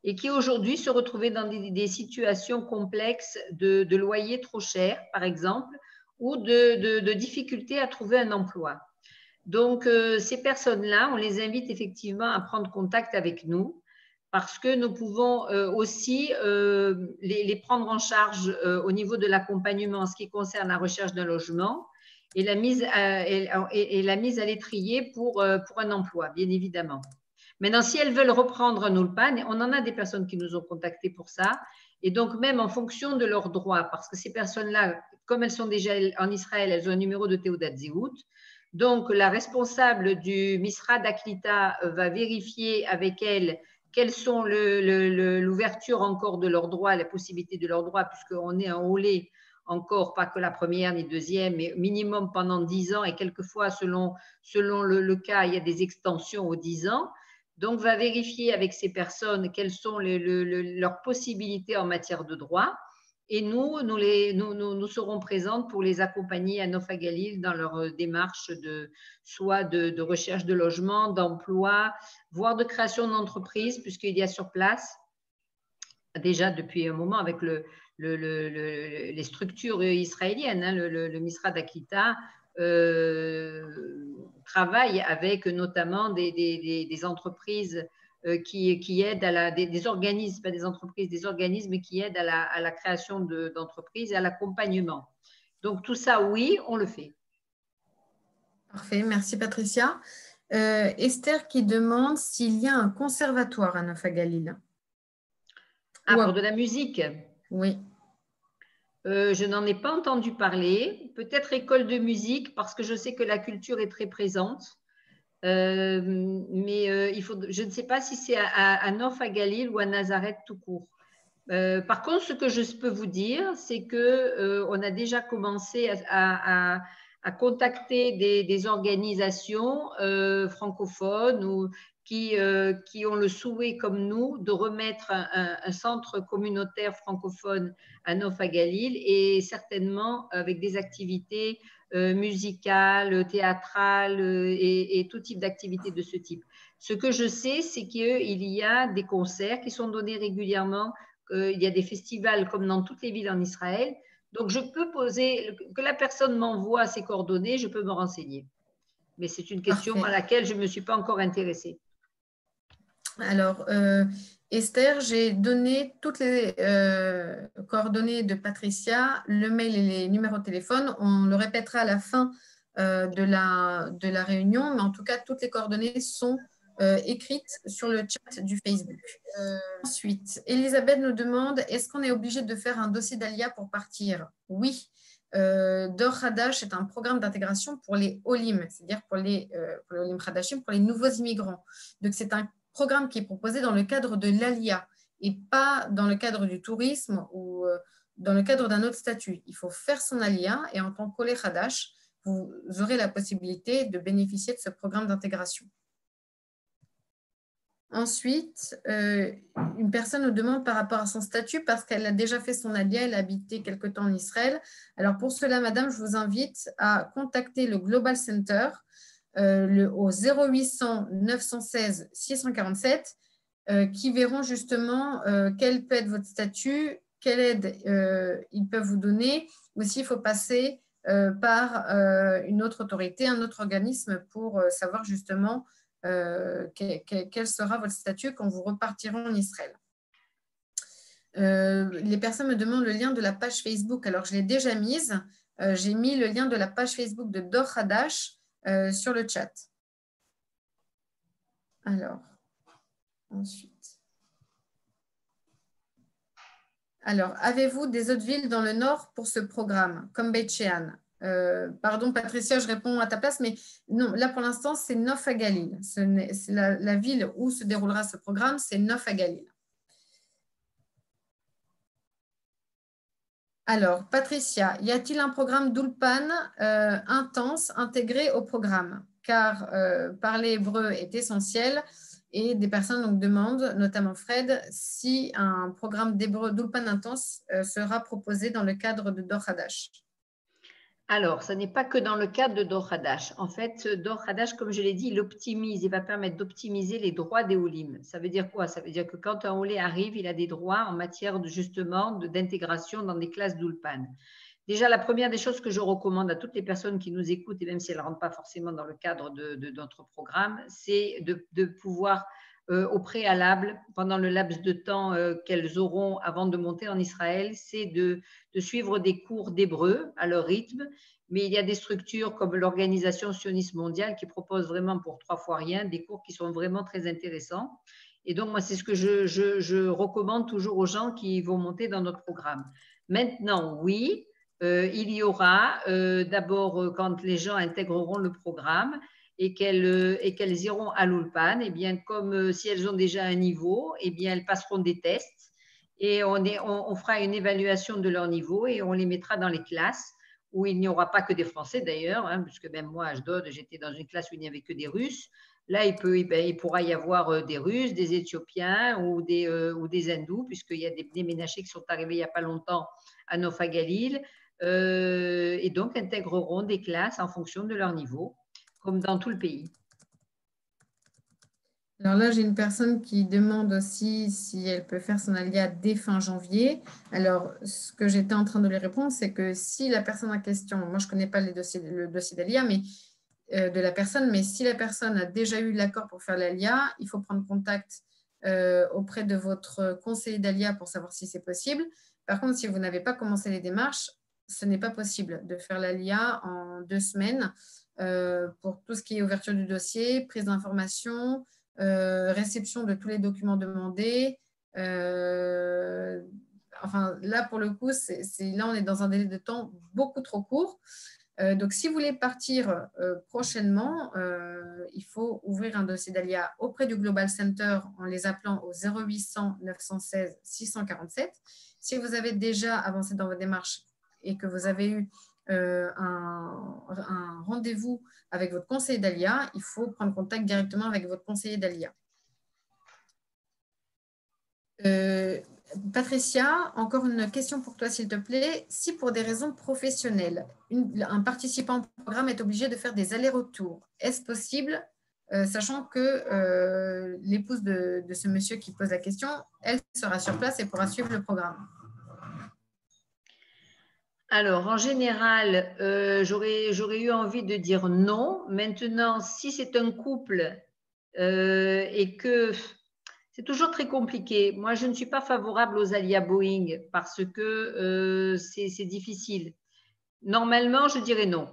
et qui aujourd'hui se retrouvaient dans des situations complexes de loyers trop chers, par exemple, ou de difficultés à trouver un emploi. Donc, ces personnes-là, on les invite effectivement à prendre contact avec nous parce que nous pouvons aussi les prendre en charge au niveau de l'accompagnement en ce qui concerne la recherche d'un logement et la mise à l'étrier pour un emploi, bien évidemment. Maintenant, si elles veulent reprendre un Ulpan, on en a des personnes qui nous ont contactés pour ça. Et donc, même en fonction de leurs droits, parce que ces personnes-là, comme elles sont déjà en Israël, elles ont un numéro de Théodat Zéhout. Donc, la responsable du Misra d'Aklita va vérifier avec elles quelles sont l'ouverture encore de leurs droits, la possibilité de leurs droits, puisqu'on est en olé encore, pas que la première ni deuxième, mais minimum pendant 10 ans et quelquefois, selon le cas, il y a des extensions aux 10 ans. Donc, va vérifier avec ces personnes quelles sont leurs possibilités en matière de droit. Et nous serons présentes pour les accompagner à Nof Galil dans leur démarche soit de recherche de logement, d'emploi, voire de création d'entreprise, puisqu'il y a sur place, déjà depuis un moment avec les structures israéliennes, hein, le Misra d'Aklita travaille avec notamment des entreprises qui aident des organismes, pas des entreprises, des organismes qui aident à la création d'entreprises et à l'accompagnement. Donc tout ça, oui, on le fait. Parfait, merci Patricia. Esther qui demande s'il y a un conservatoire à Nof Galil. Pour de la musique? Oui. Je n'en ai pas entendu parler. Peut-être école de musique, parce que je sais que la culture est très présente. Mais je ne sais pas si c'est à Nof Galil ou à Nazareth tout court. Par contre, ce que je peux vous dire, c'est qu'on a déjà commencé à contacter des organisations francophones ou qui ont le souhait, comme nous, de remettre un centre communautaire francophone à Nof Galil et certainement avec des activités musicales, théâtrales et tout type d'activités de ce type. Ce que je sais, c'est qu'il y a des concerts qui sont donnés régulièrement. Il y a des festivals comme dans toutes les villes en Israël. Donc, je peux que la personne m'envoie ses coordonnées, je peux me renseigner. Mais c'est une question à laquelle je ne me suis pas encore intéressée. Alors, Esther, j'ai donné toutes les coordonnées de Patricia, le mail et les numéros de téléphone. On le répétera à la fin de la réunion, mais en tout cas, toutes les coordonnées sont écrites sur le chat du Facebook. Ensuite, Elisabeth nous demande, est-ce qu'on est obligé de faire un dossier d'ALIA pour partir? Oui. Dor Hadash est un programme d'intégration pour les Olim, c'est-à-dire pour les Olim Hadashim, pour les nouveaux immigrants. Donc, c'est un programme qui est proposé dans le cadre de l'ALIA et pas dans le cadre du tourisme ou dans le cadre d'un autre statut. Il faut faire son ALIA et en tant qu'Olé Hadash, vous aurez la possibilité de bénéficier de ce programme d'intégration. Ensuite, une personne nous demande par rapport à son statut, parce qu'elle a déjà fait son ALIA, elle a habité quelque temps en Israël. Alors pour cela, madame, je vous invite à contacter le Global Center au 0800 916 647 qui verront justement quel peut être votre statut, quelle aide ils peuvent vous donner. Aussi, il faut passer par une autre autorité, un autre organisme pour savoir justement quel sera votre statut quand vous repartirez en Israël. Les personnes me demandent le lien de la page Facebook. Alors, je l'ai déjà mise. J'ai mis le lien de la page Facebook de Dor Hadash sur le chat. Alors, ensuite. Alors, avez-vous des autres villes dans le nord pour ce programme, comme Beit Shean? Pardon, Patricia, je réponds à ta place, mais non, là pour l'instant, c'est Nof HaGalil. C'est la ville où se déroulera ce programme, c'est Nof HaGalil. Alors, Patricia, y a-t-il un programme d'Ulpan intense intégré au programme? Car parler hébreu est essentiel et des personnes donc, demandent, notamment Fred, si un programme d'hébreu d'Ulpan intense sera proposé dans le cadre de Dor Hadash. Alors, ce n'est pas que dans le cadre de Dor Hadash. En fait, Dor Hadash, comme je l'ai dit, il optimise, il va permettre d'optimiser les droits des Olim. Ça veut dire quoi? Ça veut dire que quand un Olé arrive, il a des droits en matière d'intégration dans des classes d'Ulpan. Déjà, la première des choses que je recommande à toutes les personnes qui nous écoutent, et même si elles ne rentrent pas forcément dans le cadre de notre programme, c'est de pouvoir, au préalable, pendant le laps de temps qu'elles auront avant de monter en Israël, c'est de suivre des cours d'hébreu à leur rythme. Mais il y a des structures comme l'Organisation sioniste mondiale qui propose vraiment pour 3 fois rien des cours qui sont vraiment très intéressants. Et donc, moi, c'est ce que je recommande toujours aux gens qui vont monter dans notre programme. Maintenant, oui, il y aura d'abord quand les gens intégreront le programme et qu'elles iront à l'Ulpan, eh bien, comme si elles ont déjà un niveau, eh bien, elles passeront des tests et on fera une évaluation de leur niveau et on les mettra dans les classes où il n'y aura pas que des Français d'ailleurs, hein, puisque même moi, à Ashdod, j'étais dans une classe où il n'y avait que des Russes. Là, il pourra y avoir des Russes, des Éthiopiens ou des Hindous, puisqu'il y a des déménagés qui sont arrivés il n'y a pas longtemps à Nof HaGalil. Et donc intégreront des classes en fonction de leur niveau, comme dans tout le pays. Alors là, j'ai une personne qui demande aussi si elle peut faire son ALIA dès fin janvier. Alors, ce que j'étais en train de lui répondre, c'est que si la personne en question, moi je ne connais pas le dossier d'ALIA, mais de la personne, mais si la personne a déjà eu l'accord pour faire l'ALIA, il faut prendre contact auprès de votre conseiller d'ALIA pour savoir si c'est possible. Par contre, si vous n'avez pas commencé les démarches, ce n'est pas possible de faire l'ALIA en 2 semaines pour tout ce qui est ouverture du dossier, prise d'information, réception de tous les documents demandés. Enfin, là, pour le coup, là, on est dans un délai de temps beaucoup trop court. Donc, si vous voulez partir prochainement, il faut ouvrir un dossier d'ALIA auprès du Global Center en les appelant au 0800 916 647. Si vous avez déjà avancé dans vos démarches et que vous avez eu un rendez-vous avec votre conseiller d'ALIA, il faut prendre contact directement avec votre conseiller d'ALIA. Patricia, encore une question pour toi, s'il te plaît. Si pour des raisons professionnelles, un participant au programme est obligé de faire des allers-retours, est-ce possible, sachant que l'épouse de ce monsieur qui pose la question, elle sera sur place et pourra suivre le programme? Alors, en général, j'aurais eu envie de dire non. Maintenant, si c'est un couple et que c'est toujours très compliqué. Moi, je ne suis pas favorable aux ALIA Boeing parce que c'est difficile. Normalement, je dirais non.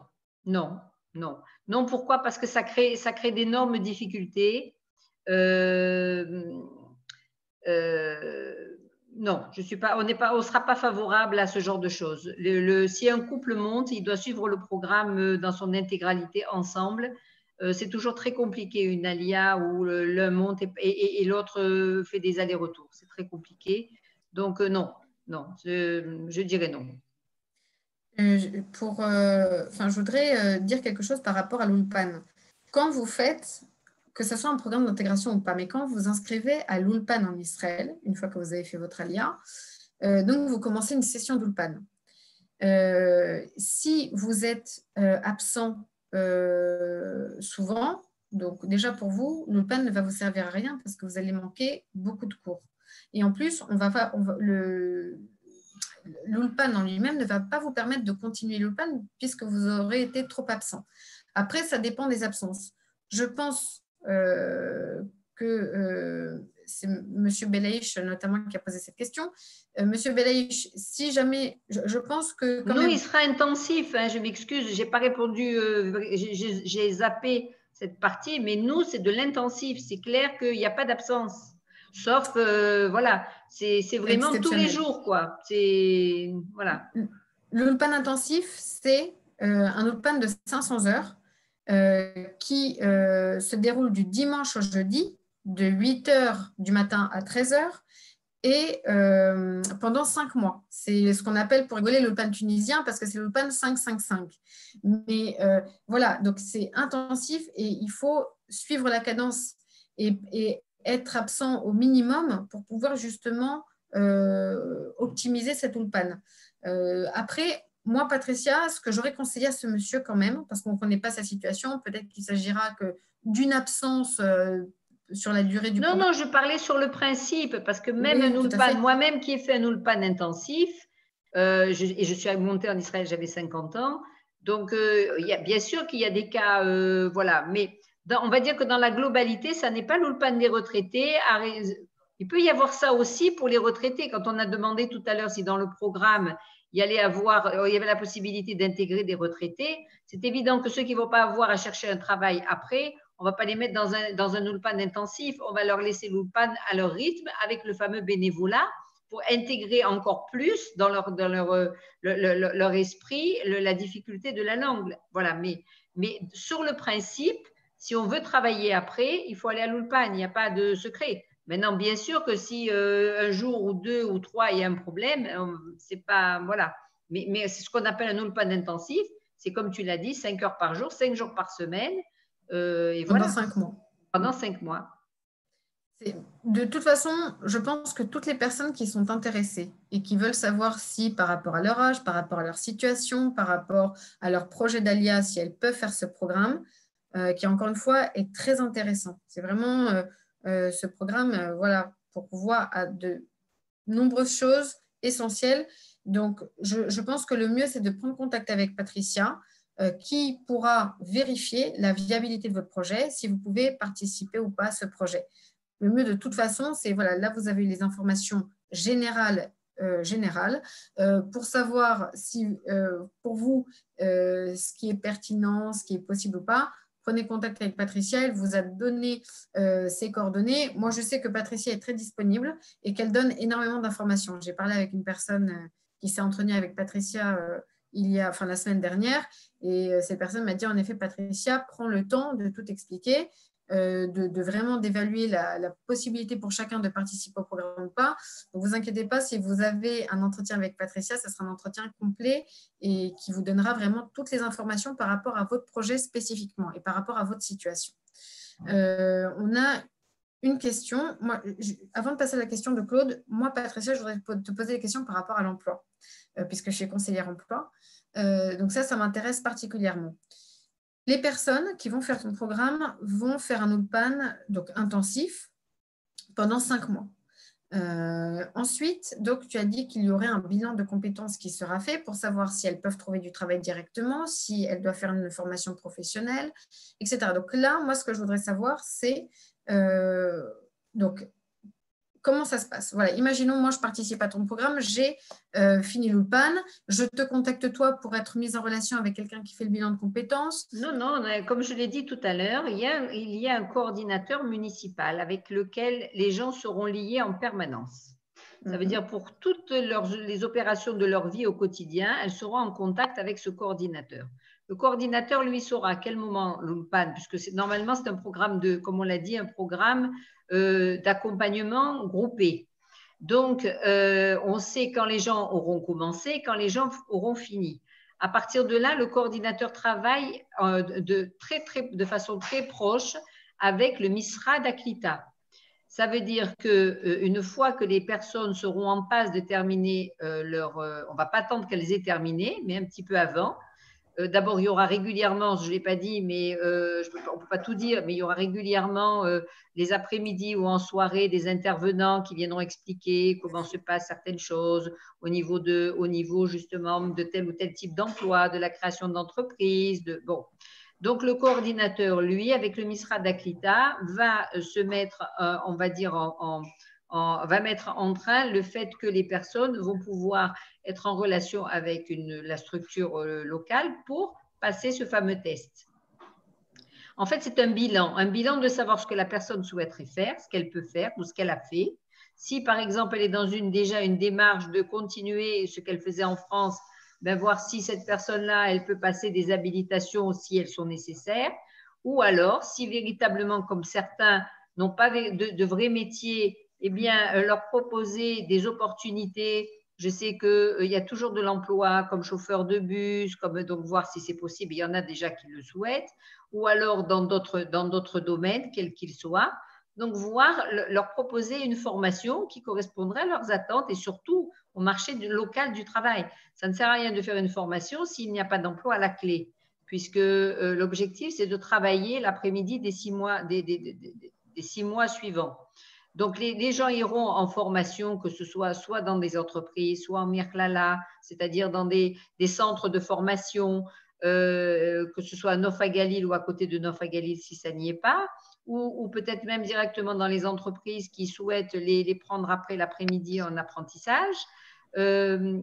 Non, non. Non, pourquoi? Parce que ça crée d'énormes difficultés. Non, je suis pas, on sera pas favorable à ce genre de choses. Si un couple monte, il doit suivre le programme dans son intégralité ensemble. C'est toujours très compliqué une alia où l'un monte et l'autre fait des allers-retours. C'est très compliqué. Donc non, non, je dirais non. Je voudrais dire quelque chose par rapport à l'Ulpan. Quand vous faites, que ce soit un programme d'intégration ou pas, mais quand vous inscrivez à l'Ulpan en Israël, une fois que vous avez fait votre alia, donc vous commencez une session d'Ulpan. Si vous êtes absent souvent, donc déjà pour vous, l'Ulpan ne va vous servir à rien parce que vous allez manquer beaucoup de cours. Et en plus, l'Ulpan en lui-même ne va pas vous permettre de continuer l'Ulpan puisque vous aurez été trop absent. Après, ça dépend des absences. Je pense que c'est M. Belaïch notamment qui a posé cette question. M. Belaïch, si jamais, je pense que quand même… il sera intensif, hein, je m'excuse, je n'ai pas répondu, j'ai zappé cette partie, mais nous, c'est de l'intensif. C'est clair qu'il n'y a pas d'absence. Sauf, voilà, c'est vraiment tous les jours, quoi. Voilà. L'Ulpan intensif, c'est un Ulpan de 500 heures qui se déroule du dimanche au jeudi, de 8 heures du matin à 13 heures, et pendant 5 mois. C'est ce qu'on appelle, pour rigoler, l'Ulpan tunisien, parce que c'est l'Ulpan 5-5-5. Mais voilà, donc c'est intensif et il faut suivre la cadence et être absent au minimum pour pouvoir justement optimiser cette Ulpan. Après, moi, Patricia, ce que j'aurais conseillé à ce monsieur quand même, parce qu'on ne connaît pas sa situation, peut-être qu'il s'agira que d'une absence sur la durée du programme. Non, je parlais sur le principe, parce que même un Ulpan, moi-même qui ai fait un Ulpan intensif, et je suis montée en Israël, j'avais 50 ans, donc bien sûr qu'il y a des cas, voilà, mais on va dire que dans la globalité, ça n'est pas l'Ulpan des retraités. Il peut y avoir ça aussi pour les retraités. Quand on a demandé tout à l'heure si dans le programme, il y avait la possibilité d'intégrer des retraités, c'est évident que ceux qui ne vont pas avoir à chercher un travail après, on ne va pas les mettre dans un Ulpan intensif, on va leur laisser l'Ulpan à leur rythme avec le fameux bénévolat pour intégrer encore plus dans leur esprit la difficulté de la langue. Voilà, mais sur le principe, si on veut travailler après, il faut aller à l'Ulpan, il n'y a pas de secret. Maintenant, bien sûr que si un jour ou deux ou trois, il y a un problème, c'est pas… Voilà. Mais c'est ce qu'on appelle un Ulpan intensif. C'est comme tu l'as dit, 5 heures par jour, 5 jours par semaine. Et pendant voilà. 5 mois. Pendant 5 mois. De toute façon, je pense que toutes les personnes qui sont intéressées et qui veulent savoir si par rapport à leur âge, par rapport à leur situation, par rapport à leur projet d'ALIA, si elles peuvent faire ce programme, qui encore une fois est très intéressant. C'est vraiment ce programme voilà, pour voir à de nombreuses choses essentielles. Donc, je pense que le mieux, c'est de prendre contact avec Patricia, qui pourra vérifier la viabilité de votre projet, si vous pouvez participer ou pas à ce projet. Le mieux de toute façon, c'est, voilà, là, vous avez les informations générales, pour savoir si, pour vous, ce qui est pertinent, ce qui est possible ou pas. Prenez contact avec Patricia, elle vous a donné ses coordonnées. Moi, je sais que Patricia est très disponible et qu'elle donne énormément d'informations. J'ai parlé avec une personne qui s'est entretenue avec Patricia la semaine dernière, et cette personne m'a dit, en effet, Patricia prend le temps de tout expliquer, de vraiment d'évaluer la possibilité pour chacun de participer au programme ou pas. Donc, vous inquiétez pas, si vous avez un entretien avec Patricia, ce sera un entretien complet et qui vous donnera vraiment toutes les informations par rapport à votre projet spécifiquement et par rapport à votre situation. On a une question. Moi, avant de passer à la question de Claude, moi, Patricia, je voudrais te poser des questions par rapport à l'emploi, puisque je suis conseillère emploi. Donc ça m'intéresse particulièrement. Les personnes qui vont faire ton programme vont faire un Ulpan donc intensif pendant 5 mois. Ensuite, donc, tu as dit qu'il y aurait un bilan de compétences qui sera fait pour savoir si elles peuvent trouver du travail directement, si elles doivent faire une formation professionnelle, etc. Donc là, moi, ce que je voudrais savoir, c'est donc, comment ça se passe? Voilà, imaginons, moi, je participe à ton programme, j'ai fini l'Ulpan, je te contacte toi pour être mise en relation avec quelqu'un qui fait le bilan de compétences. Non, comme je l'ai dit tout à l'heure, il y a un coordinateur municipal avec lequel les gens seront liés en permanence. Ça veut dire pour toutes les opérations de leur vie au quotidien, elles seront en contact avec ce coordinateur. Le coordinateur, lui, saura à quel moment l'ULPAN, puisque normalement, c'est un programme comme on l'a dit, un programme d'accompagnement groupé. Donc, on sait quand les gens auront commencé, quand les gens auront fini. À partir de là, le coordinateur travaille de façon très proche avec le MISRA d'Aklita. Ça veut dire qu'une fois que les personnes seront en passe de terminer on ne va pas attendre qu'elles aient terminé, mais un petit peu avant. D'abord, il y aura régulièrement, je ne l'ai pas dit, mais on ne peut pas tout dire, mais il y aura régulièrement les après-midi ou en soirée des intervenants qui viendront expliquer comment se passent certaines choses au niveau justement de tel ou tel type d'emploi, de la création d'entreprise. Bon. Donc, le coordinateur, lui, avec le MISRA d'Aklita, va se mettre, on va dire, va mettre en train le fait que les personnes vont pouvoir être en relation avec la structure locale pour passer ce fameux test. En fait, c'est un bilan de savoir ce que la personne souhaiterait faire, ce qu'elle peut faire ou ce qu'elle a fait. Si, par exemple, elle est dans déjà une démarche de continuer ce qu'elle faisait en France, ben voir si cette personne-là, elle peut passer des habilitations si elles sont nécessaires, ou alors, si véritablement, comme certains n'ont pas de vrais métiers, eh bien, leur proposer des opportunités. Je sais qu'il y a toujours de l'emploi comme chauffeur de bus, donc voir si c'est possible. Il y en a déjà qui le souhaitent, ou alors dans d'autres domaines, quels qu'ils soient. Donc, leur proposer une formation qui correspondrait à leurs attentes et surtout au marché local du travail. Ça ne sert à rien de faire une formation s'il n'y a pas d'emploi à la clé, puisque l'objectif, c'est de travailler l'après-midi des 6 mois, des 6 mois suivants. Donc, les gens iront en formation, que ce soit dans des entreprises, soit en Mirklala, c'est-à-dire dans des centres de formation, que ce soit à Nof-Agalil ou à côté de Nof-Agalil si ça n'y est pas, ou peut-être même directement dans les entreprises qui souhaitent les prendre après l'après-midi en apprentissage. Et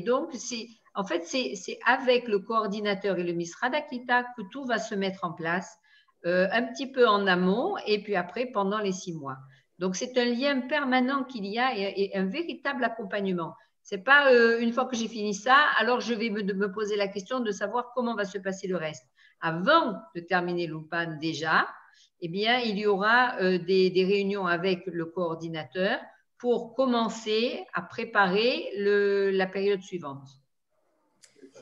donc, en fait, c'est avec le coordinateur et le MISRA d'Aklita que tout va se mettre en place, un petit peu en amont et puis après pendant les 6 mois. Donc, c'est un lien permanent qu'il y a et un véritable accompagnement. Ce n'est pas une fois que j'ai fini ça, alors je vais me poser la question de savoir comment va se passer le reste. Avant de terminer l'ULPAN déjà, eh bien, il y aura des réunions avec le coordinateur pour commencer à préparer la période suivante.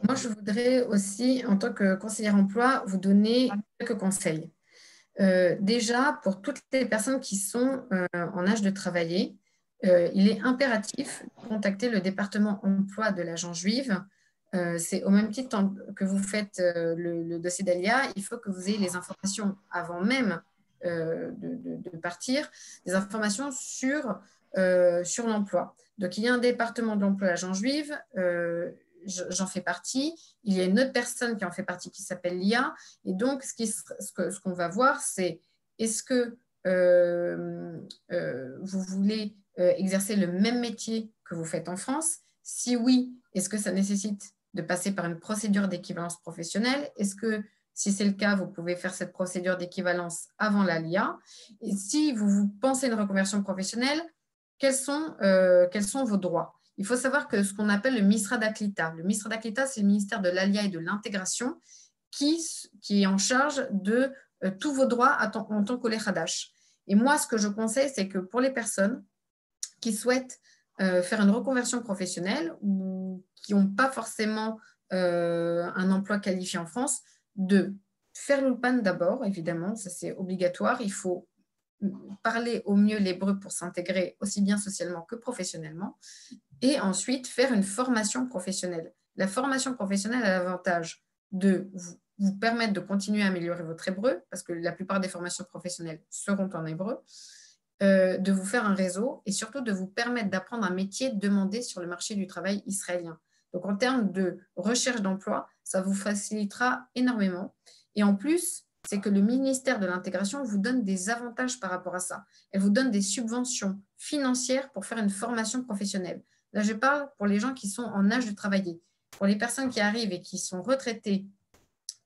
Moi, je voudrais aussi, en tant que conseillère emploi, vous donner quelques conseils. Déjà, pour toutes les personnes qui sont en âge de travailler, il est impératif de contacter le département emploi de l'agence juive. C'est au même titre que vous faites le dossier d'Alia, il faut que vous ayez les informations avant même de partir, des informations sur l'emploi. Donc, il y a un département de l'emploi de l'agence juive, j'en fais partie. Il y a une autre personne qui en fait partie qui s'appelle Lia. Et donc, ce qu'on va voir, c'est est-ce que vous voulez exercer le même métier que vous faites en France? Si oui, est-ce que ça nécessite de passer par une procédure d'équivalence professionnelle? Est-ce que, si c'est le cas, vous pouvez faire cette procédure d'équivalence avant la LIA? Et si vous pensez une reconversion professionnelle, quels sont vos droits? Il faut savoir que ce qu'on appelle le MISRA d'Aklita. Le MISRA d'Aklita, c'est le ministère de l'Alia et de l'intégration qui est en charge de tous vos droits en tant qu'Olé Hadash. Et moi, ce que je conseille, c'est que pour les personnes qui souhaitent faire une reconversion professionnelle ou qui n'ont pas forcément un emploi qualifié en France, de faire l'ULPAN d'abord, évidemment, ça c'est obligatoire. Il faut parler au mieux l'hébreu pour s'intégrer aussi bien socialement que professionnellement. Et ensuite, faire une formation professionnelle. La formation professionnelle a l'avantage de vous permettre de continuer à améliorer votre hébreu, parce que la plupart des formations professionnelles seront en hébreu, de vous faire un réseau et surtout de vous permettre d'apprendre un métier demandé sur le marché du travail israélien. Donc, en termes de recherche d'emploi, ça vous facilitera énormément. Et en plus, c'est que le ministère de l'Intégration vous donne des avantages par rapport à ça. Elle vous donne des subventions financières pour faire une formation professionnelle. Là, je parle pour les gens qui sont en âge de travailler. Pour les personnes qui arrivent et qui sont retraitées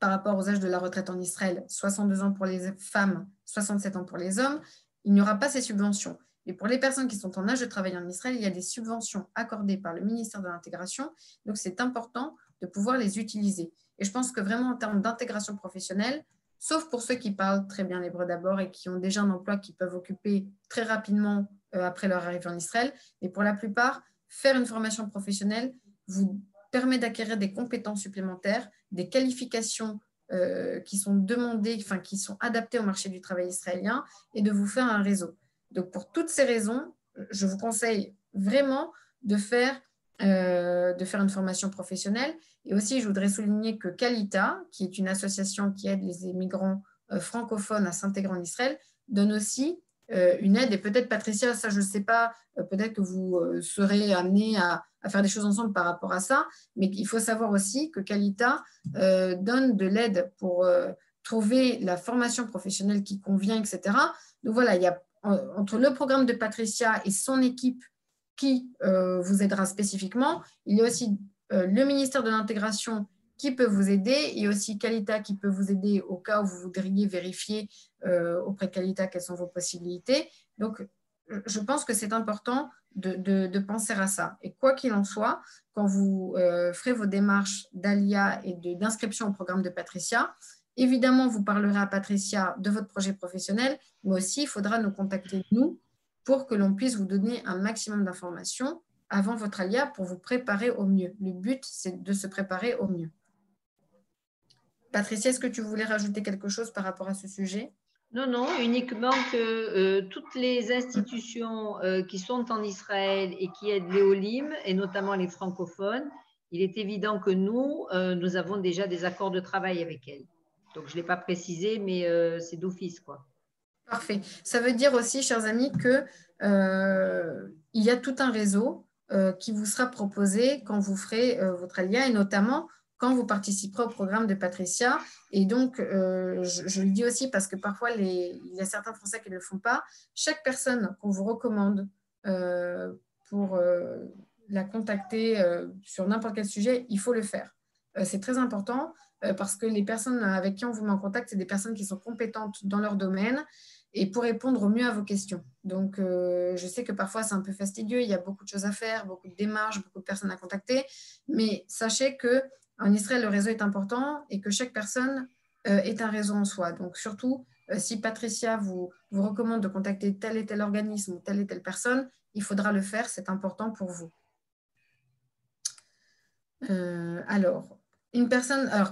par rapport aux âges de la retraite en Israël, 62 ans pour les femmes, 67 ans pour les hommes, il n'y aura pas ces subventions. Mais pour les personnes qui sont en âge de travailler en Israël, il y a des subventions accordées par le ministère de l'Intégration. Donc, c'est important de pouvoir les utiliser. Et je pense que vraiment, en termes d'intégration professionnelle, sauf pour ceux qui parlent très bien l'hébreu d'abord et qui ont déjà un emploi qu'ils peuvent occuper très rapidement après leur arrivée en Israël, mais pour la plupart, faire une formation professionnelle vous permet d'acquérir des compétences supplémentaires, des qualifications qui sont demandées, enfin qui sont adaptées au marché du travail israélien et de vous faire un réseau. Donc, pour toutes ces raisons, je vous conseille vraiment de faire une formation professionnelle. Et aussi, je voudrais souligner que Kalita, qui est une association qui aide les immigrants francophones à s'intégrer en Israël, donne aussi une aide. Et peut-être, Patricia, ça, je ne sais pas, peut-être que vous serez amenés à faire des choses ensemble par rapport à ça. Mais il faut savoir aussi que Kalita donne de l'aide pour trouver la formation professionnelle qui convient, etc. Donc voilà, il y a entre le programme de Patricia et son équipe qui vous aidera spécifiquement, il y a aussi le ministère de l'Intégration qui peut vous aider et aussi Kalita qui peut vous aider au cas où vous voudriez vérifier auprès de Kalita quelles sont vos possibilités. Donc, je pense que c'est important de penser à ça. Et quoi qu'il en soit, quand vous ferez vos démarches d'ALIA et d'inscription au programme de Patricia, évidemment, vous parlerez à Patricia de votre projet professionnel, mais aussi, il faudra nous contacter, nous, pour que l'on puisse vous donner un maximum d'informations avant votre ALIA pour vous préparer au mieux. Le but, c'est de se préparer au mieux. Patricia, est-ce que tu voulais rajouter quelque chose par rapport à ce sujet? Non, non, uniquement que toutes les institutions qui sont en Israël et qui aident les Olim, et notamment les francophones, il est évident que nous avons déjà des accords de travail avec elles. Donc, je ne l'ai pas précisé, mais c'est d'office, quoi. Parfait. Ça veut dire aussi, chers amis, qu'il y a tout un réseau qui vous sera proposé quand vous ferez votre ALIA et notamment quand vous participerez au programme de Patricia. Et donc, je le dis aussi parce que parfois, il y a certains Français qui ne le font pas. Chaque personne qu'on vous recommande pour la contacter sur n'importe quel sujet, il faut le faire. C'est très important parce que les personnes avec qui on vous met en contact, c'est des personnes qui sont compétentes dans leur domaine et pour répondre au mieux à vos questions. Donc, je sais que parfois, c'est un peu fastidieux, il y a beaucoup de choses à faire, beaucoup de démarches, beaucoup de personnes à contacter, mais sachez qu'en Israël, le réseau est important et que chaque personne est un réseau en soi. Donc, surtout, si Patricia vous recommande de contacter tel et tel organisme ou telle et telle personne, il faudra le faire, c'est important pour vous. Alors,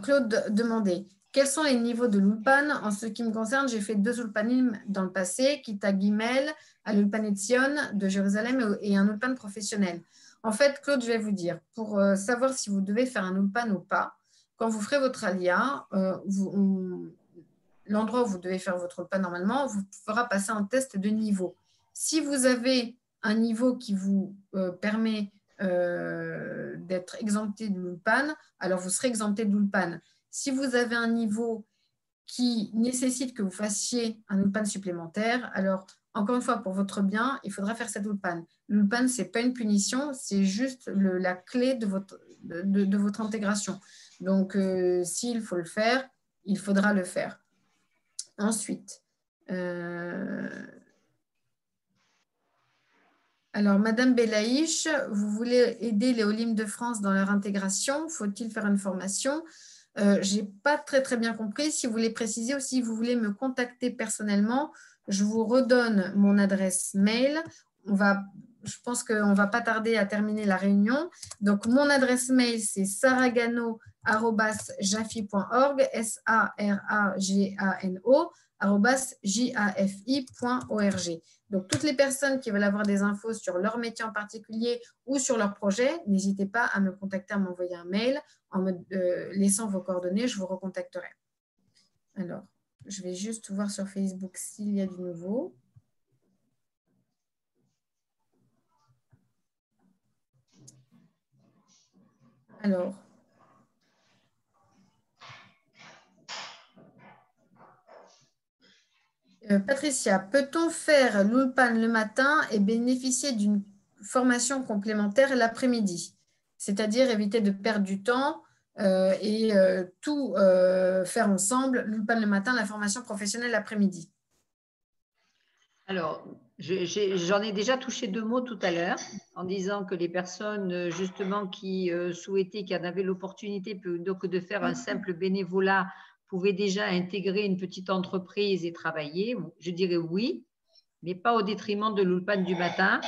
Claude demandait quels sont les niveaux de l'Ulpan. En ce qui me concerne, j'ai fait 2 Ulpanim dans le passé, Kita Gimel, à l'Ulpan Etzion de Jérusalem et un Ulpan professionnel. En fait, Claude, je vais vous dire, pour savoir si vous devez faire un Ulpan ou pas, quand vous ferez votre ALIA, l'endroit où vous devez faire votre Ulpan normalement, vous fera passer un test de niveau. Si vous avez un niveau qui vous permet d'être exempté de l'Ulpan, alors vous serez exempté de l'Ulpan. Si vous avez un niveau qui nécessite que vous fassiez un Ulpan supplémentaire, alors encore une fois, pour votre bien, il faudra faire cette Ulpan. L'Ulpan, ce n'est pas une punition, c'est juste la clé de votre intégration. Donc, s'il faut le faire, il faudra le faire. Ensuite, alors, Madame Belaïch, vous voulez aider les Olim de France dans leur intégration? Faut-il faire une formation? Je n'ai pas très bien compris. Si vous voulez préciser ou si vous voulez me contacter personnellement, je vous redonne mon adresse mail. Je pense qu'on ne va pas tarder à terminer la réunion. Donc, mon adresse mail, c'est saragano@jafi.org, saragano@jafi.org. Donc, toutes les personnes qui veulent avoir des infos sur leur métier en particulier ou sur leur projet, n'hésitez pas à me contacter, à m'envoyer un mail en me laissant vos coordonnées, je vous recontacterai. Alors, je vais juste voir sur Facebook s'il y a du nouveau. Alors, Patricia, peut-on faire l'Ulpan le matin et bénéficier d'une formation complémentaire l'après-midi? C'est-à-dire éviter de perdre du temps et tout faire ensemble, l'Ulpan le matin, la formation professionnelle l'après-midi. Alors, J'en ai déjà touché 2 mots tout à l'heure en disant que les personnes justement qui souhaitaient, qui en avaient l'opportunité plutôt que de faire un simple bénévolat, pouvaient déjà intégrer une petite entreprise et travailler. Je dirais oui, mais pas au détriment de l'Ulpan du matin.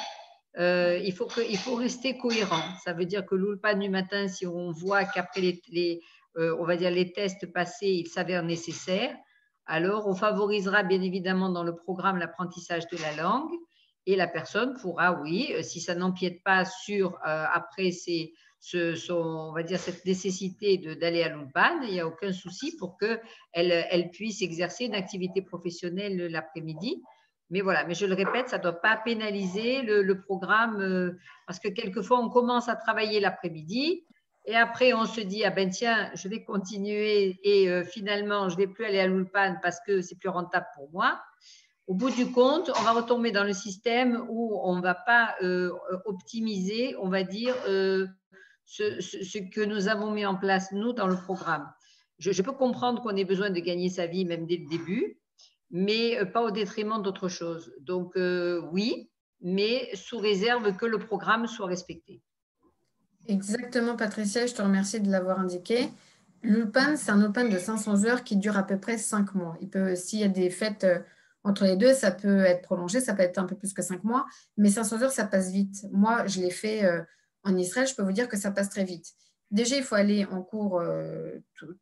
Il faut rester cohérent. Ça veut dire que l'Ulpan du matin, si on voit qu'après on va dire les tests passés, il s'avère nécessaire, alors on favorisera bien évidemment dans le programme l'apprentissage de la langue et la personne pourra, oui, si ça n'empiète pas sur après on va dire cette nécessité d'aller à l'Ulpan, il n'y a aucun souci pour qu'elle puisse exercer une activité professionnelle l'après-midi. Mais voilà, mais je le répète, ça ne doit pas pénaliser le programme parce que quelquefois, on commence à travailler l'après-midi et après, on se dit, ah ben tiens, je vais continuer et finalement, je ne vais plus aller à l'Ulpan parce que c'est plus rentable pour moi. Au bout du compte, on va retomber dans le système où on ne va pas optimiser, on va dire, ce que nous avons mis en place, nous, dans le programme. Je peux comprendre qu'on ait besoin de gagner sa vie même dès le début, mais pas au détriment d'autres choses. Donc, oui, mais sous réserve que le programme soit respecté. Exactement, Patricia, je te remercie de l'avoir indiqué. L'Ulpan, c'est un Ulpan de 500 heures qui dure à peu près 5 mois. S'il y a des fêtes entre les deux, ça peut être prolongé, ça peut être un peu plus que 5 mois, mais 500 heures, ça passe vite. Moi, je l'ai fait en Israël, je peux vous dire que ça passe très vite. Déjà, il faut aller en cours tous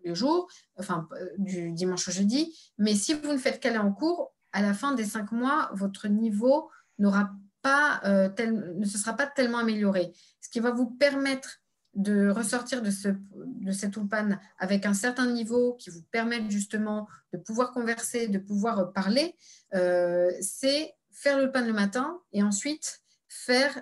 les jours, enfin du dimanche au jeudi, mais si vous ne faites qu'aller en cours, à la fin des 5 mois, votre niveau n'aura pas, ne se sera pas tellement amélioré. Ce qui va vous permettre de ressortir de cette Ulpan avec un certain niveau qui vous permette justement de pouvoir converser, de pouvoir parler, c'est faire l'Ulpan le matin et ensuite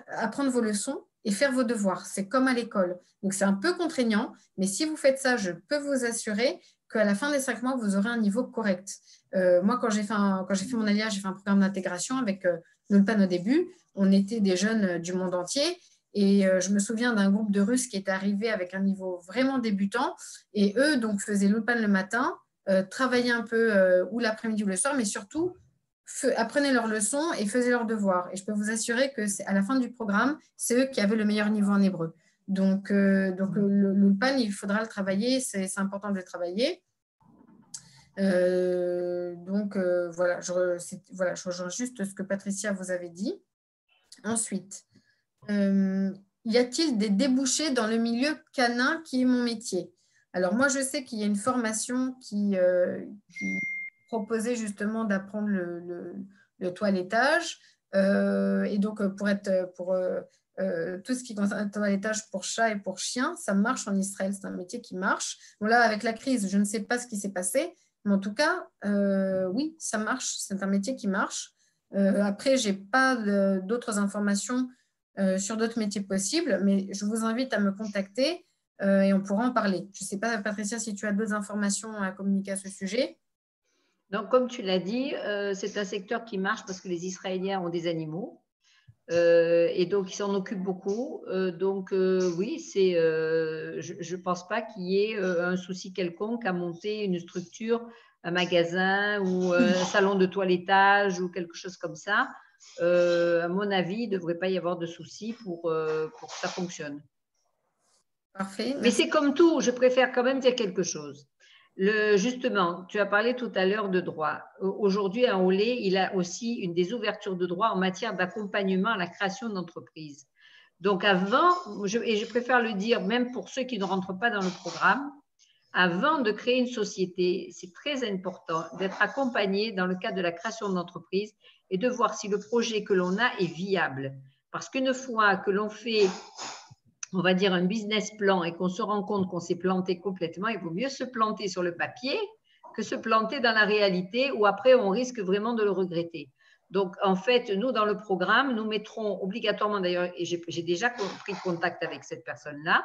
apprendre vos leçons et faire vos devoirs. C'est comme à l'école. Donc, c'est un peu contraignant, mais si vous faites ça, je peux vous assurer qu'à la fin des 5 mois, vous aurez un niveau correct. Moi, quand j'ai fait mon alliage, j'ai fait un programme d'intégration avec l'Ulpan au début. On était des jeunes du monde entier. Et je me souviens d'un groupe de Russes qui est arrivé avec un niveau vraiment débutant. Et eux, donc, faisaient l'Ulpan le matin, travaillaient un peu ou l'après-midi ou le soir, mais surtout, apprenaient leurs leçons et faisaient leurs devoirs. Et je peux vous assurer qu'à la fin du programme, c'est eux qui avaient le meilleur niveau en hébreu. Donc l'Ulpan, il faudra le travailler, c'est important de le travailler. Voilà, je rejoins juste ce que Patricia vous avait dit. Ensuite, y a-t-il des débouchés dans le milieu canin qui est mon métier? Alors moi, je sais qu'il y a une formation qui proposait justement d'apprendre le toilettage. Et donc, pour tout ce qui concerne le toilettage pour chat et pour chien, ça marche en Israël, c'est un métier qui marche. Bon, là, avec la crise, je ne sais pas ce qui s'est passé, mais en tout cas, oui, ça marche, c'est un métier qui marche. Après, je n'ai pas d'autres informations sur d'autres métiers possibles, mais je vous invite à me contacter et on pourra en parler. Je ne sais pas, Patricia, si tu as d'autres informations à communiquer à ce sujet. Donc, comme tu l'as dit, c'est un secteur qui marche parce que les Israéliens ont des animaux et donc ils s'en occupent beaucoup. Oui, je ne pense pas qu'il y ait un souci quelconque à monter une structure, un magasin ou un salon de toilettage ou quelque chose comme ça. À mon avis, il ne devrait pas y avoir de souci pour que ça fonctionne. Parfait. Mais c'est comme tout, je préfère quand même dire quelque chose. Justement, tu as parlé tout à l'heure de droit. Aujourd'hui, à Olé, il a aussi une des ouvertures de droit en matière d'accompagnement à la création d'entreprises. Donc avant, et je préfère le dire même pour ceux qui ne rentrent pas dans le programme, avant de créer une société, c'est très important d'être accompagné dans le cadre de la création d'entreprise et de voir si le projet que l'on a est viable. Parce qu'une fois que l'on fait, on va dire, un business plan et qu'on se rend compte qu'on s'est planté complètement, il vaut mieux se planter sur le papier que se planter dans la réalité où après on risque vraiment de le regretter. Donc en fait, nous dans le programme, nous mettrons obligatoirement d'ailleurs, et j'ai déjà pris contact avec cette personne-là,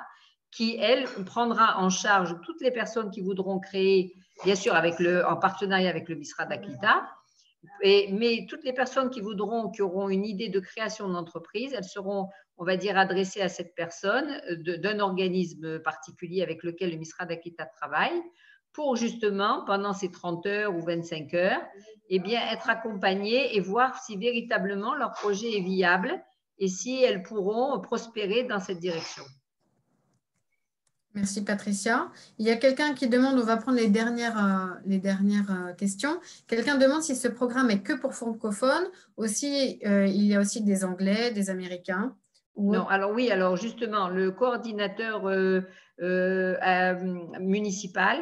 qui elle prendra en charge toutes les personnes qui voudront créer, bien sûr en partenariat avec le Misra d'Aklita, mais toutes les personnes qui auront une idée de création d'entreprise, elles seront, on va dire, adressées à cette personne d'un organisme particulier avec lequel le Misra d'Aklita travaille pour justement, pendant ces 30 heures ou 25 heures, eh bien, être accompagnées et voir si véritablement leur projet est viable et si elles pourront prospérer dans cette direction. Merci Patricia. Il y a quelqu'un qui demande, on va prendre les dernières questions. Quelqu'un demande si ce programme est que pour francophones. Aussi, il y a aussi des Anglais, des Américains. Non, alors oui, alors justement, le coordinateur municipal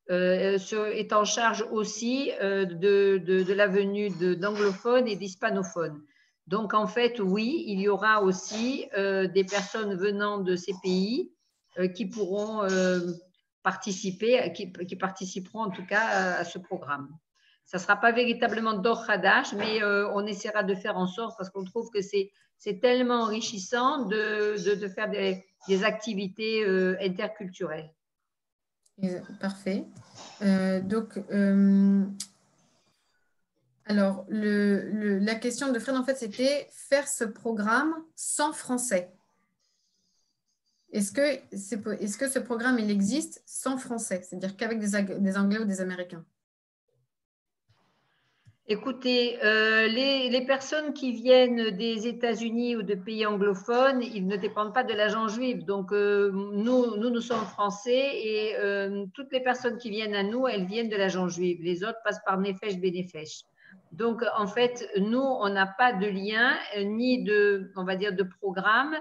est en charge aussi de la venue d'anglophones et d'hispanophones. Donc en fait, oui, il y aura aussi des personnes venant de ces pays qui pourront participer, qui participeront en tout cas à ce programme. Ça ne sera pas véritablement d'Or Hadash, mais on essaiera de faire en sorte, parce qu'on trouve que c'est tellement enrichissant de faire des activités interculturelles. Parfait. Alors, la question de Fred, en fait, c'était faire ce programme sans français. Est-ce que ce programme, il existe sans français, c'est-à-dire qu'avec des Anglais ou des Américains? Écoutez, les personnes qui viennent des États-Unis ou de pays anglophones, ils ne dépendent pas de l'agent juif. Donc, nous sommes français et toutes les personnes qui viennent à nous, elles viennent de l'agent juif. Les autres passent par Nefesh Benefesh. Donc, en fait, nous, on n'a pas de lien ni de, on va dire, de programme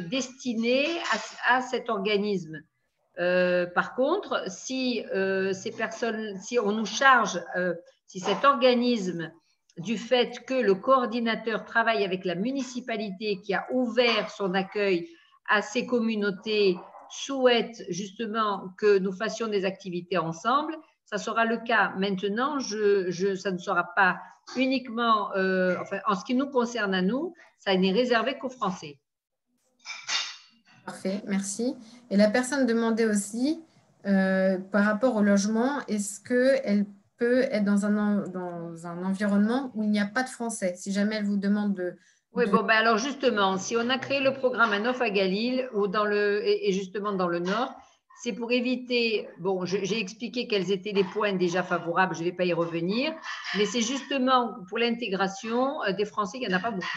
destiné à cet organisme. Par contre, si ces personnes, si on nous charge, si cet organisme, du fait que le coordinateur travaille avec la municipalité qui a ouvert son accueil à ces communautés, souhaite justement que nous fassions des activités ensemble, ça sera le cas. Maintenant, ça ne sera pas uniquement, enfin, en ce qui nous concerne à nous, ça n'est réservé qu'aux Français. Parfait, merci. Et la personne demandait aussi, par rapport au logement, est-ce qu'elle peut être dans un environnement où il n'y a pas de français? Si jamais elle vous demande de… Oui, bon, ben alors justement, si on a créé le programme à Nof à Galil ou et justement dans le Nord, c'est pour éviter, bon, j'ai expliqué quels étaient les points déjà favorables, je ne vais pas y revenir, mais c'est justement pour l'intégration des Français, il n'y en a pas beaucoup.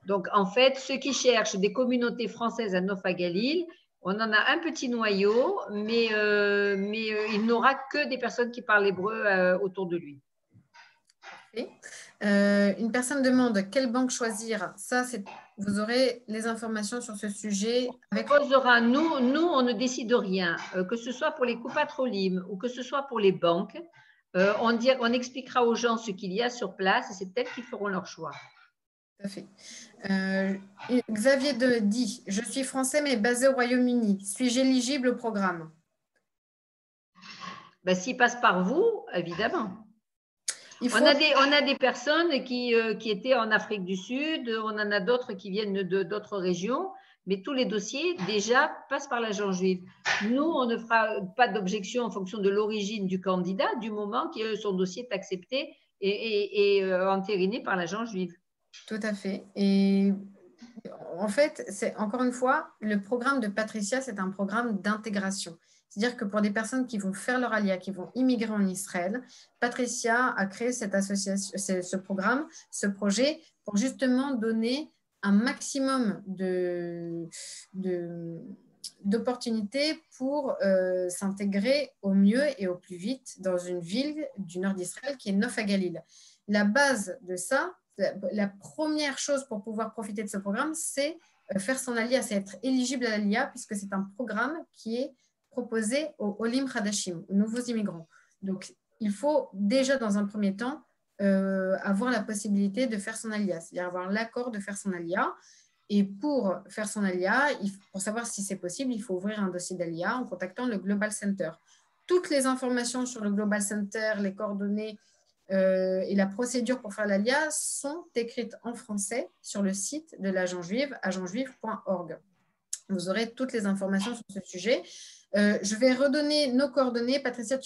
Donc, en fait, ceux qui cherchent des communautés françaises à Nof à Galil, on en a un petit noyau, mais il n'aura que des personnes qui parlent hébreu autour de lui. Une personne demande quelle banque choisir. Ça, vous aurez les informations sur ce sujet. Nous, on ne décide rien, que ce soit pour les coupatrolim ou que ce soit pour les banques. On expliquera aux gens ce qu'il y a sur place et c'est elles qui feront leur choix. Tout à fait. Xavier dit, je suis français mais basé au Royaume-Uni. Suis-je éligible au programme? Ben, s'il passe par vous, évidemment. On a des personnes qui étaient en Afrique du Sud, on en a d'autres qui viennent d'autres régions, mais tous les dossiers déjà passent par l'agent juif. Nous, on ne fera pas d'objection en fonction de l'origine du candidat du moment que son dossier est accepté et entériné par l'agent juif. Tout à fait. Et en fait, c'est encore une fois, le programme de Patricia, c'est un programme d'intégration. C'est-à-dire que pour des personnes qui vont faire leur alia, qui vont immigrer en Israël, Patricia a créé cette association, ce programme, ce projet, pour justement donner un maximum d'opportunités pour s'intégrer au mieux et au plus vite dans une ville du nord d'Israël qui est Nof à Galil. La base de ça, la première chose pour pouvoir profiter de ce programme, c'est faire son alia, c'est être éligible à l'alia, puisque c'est un programme qui est proposé aux Olim Hadashim, aux nouveaux immigrants. Donc, il faut déjà, dans un premier temps, avoir la possibilité de faire son alia, c'est-à-dire avoir l'accord de faire son alia. Et pour faire son alia, pour savoir si c'est possible, il faut ouvrir un dossier d'alia en contactant le Global Center. Toutes les informations sur le Global Center, les coordonnées et la procédure pour faire l'alia sont écrites en français sur le site de l'agent juive, agentjuif.org. Vous aurez toutes les informations sur ce sujet. Je vais redonner nos coordonnées. Patricia,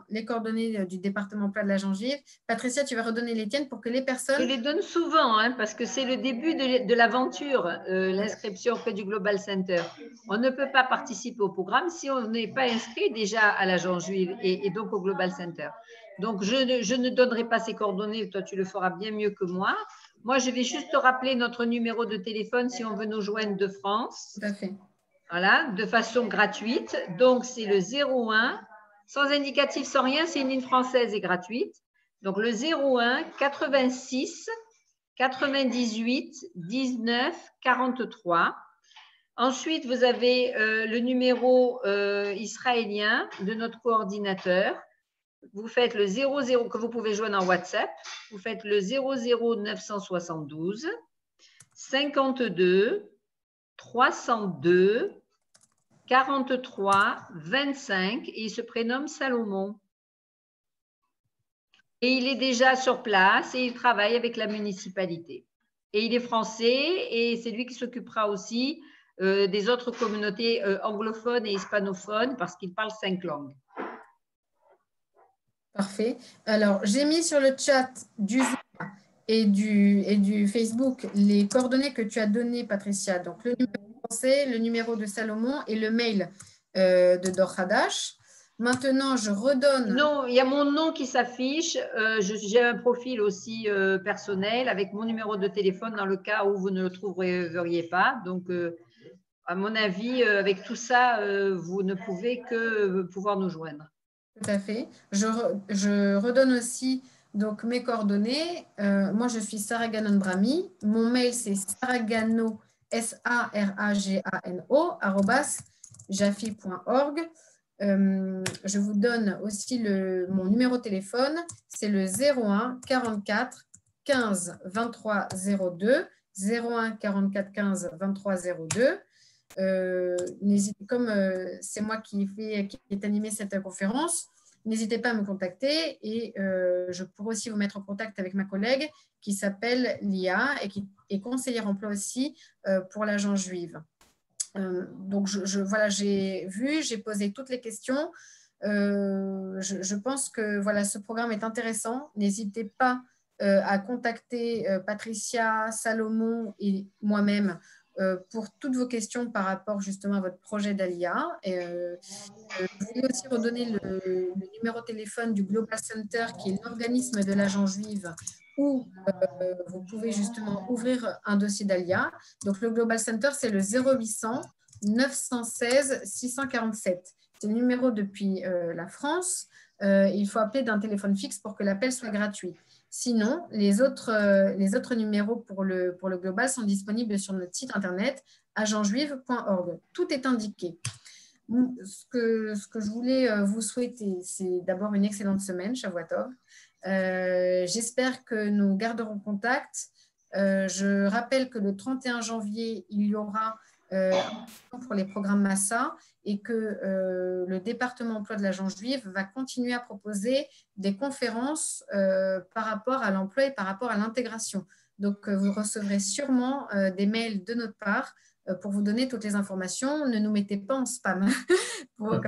les coordonnées du département emploi de la Gengive. Patricia, tu vas redonner les tiennes pour que les personnes… Je les donne souvent, hein, parce que c'est le début de l'aventure, l'inscription auprès du Global Center. On ne peut pas participer au programme si on n'est pas inscrit déjà à la Gengive et donc au Global Center. Donc, je ne donnerai pas ces coordonnées. Toi, tu le feras bien mieux que moi. Moi, je vais juste te rappeler notre numéro de téléphone si on veut nous joindre de France. Tout à fait. Voilà, de façon gratuite. Donc, c'est le 01, sans indicatif, sans rien, c'est une ligne française et gratuite. Donc, le 01 86 98 19 43. Ensuite, vous avez le numéro israélien de notre coordinateur. Vous faites le 00 que vous pouvez joindre en WhatsApp. Vous faites le 00 972 52 302 43 25 et il se prénomme Salomon. Et il est déjà sur place et il travaille avec la municipalité. Et il est français et c'est lui qui s'occupera aussi des autres communautés anglophones et hispanophones parce qu'il parle 5 langues. Parfait. Alors, j'ai mis sur le chat du Zoom et du Facebook les coordonnées que tu as données, Patricia. Donc, le numéro français, le numéro de Salomon et le mail de Dor Hadash. Maintenant, je redonne… Non, il y a mon nom qui s'affiche. J'ai un profil aussi personnel avec mon numéro de téléphone dans le cas où vous ne le trouveriez pas. Donc, à mon avis, avec tout ça, vous ne pouvez que pouvoir nous joindre. Tout à fait. Je redonne aussi donc, mes coordonnées. Moi, je suis Sarah Ganon Brahmi. Mon mail, c'est saragano, saragano, @jafi.org. Je vous donne aussi mon numéro de téléphone. C'est le 01 44 15 23 02. 01 44 15 23 02. Comme c'est moi qui est animé cette conférence, n'hésitez pas à me contacter et je pourrai aussi vous mettre en contact avec ma collègue qui s'appelle Lia et qui est conseillère emploi aussi pour l'agence juive. Donc, voilà, j'ai posé toutes les questions. Je pense que voilà, ce programme est intéressant. N'hésitez pas à contacter Patricia, Salomon et moi-même pour toutes vos questions par rapport justement à votre projet d'ALIA. Je voulais aussi redonner le numéro de téléphone du Global Center, qui est l'organisme de l'agence juive où vous pouvez justement ouvrir un dossier d'ALIA. Donc, le Global Center, c'est le 0800 916 647. C'est le numéro depuis la France. Il faut appeler d'un téléphone fixe pour que l'appel soit gratuit. Sinon, les autres numéros pour le Global sont disponibles sur notre site internet agencejuive.org. Tout est indiqué. Ce que je voulais vous souhaiter, c'est d'abord une excellente semaine, Shavuot. J'espère que nous garderons contact. Je rappelle que le 31 janvier, il y aura pour les programmes Massa et que le département emploi de l'agence juive va continuer à proposer des conférences par rapport à l'emploi et par rapport à l'intégration. Donc, vous recevrez sûrement des mails de notre part pour vous donner toutes les informations. Ne nous mettez pas en spam pour que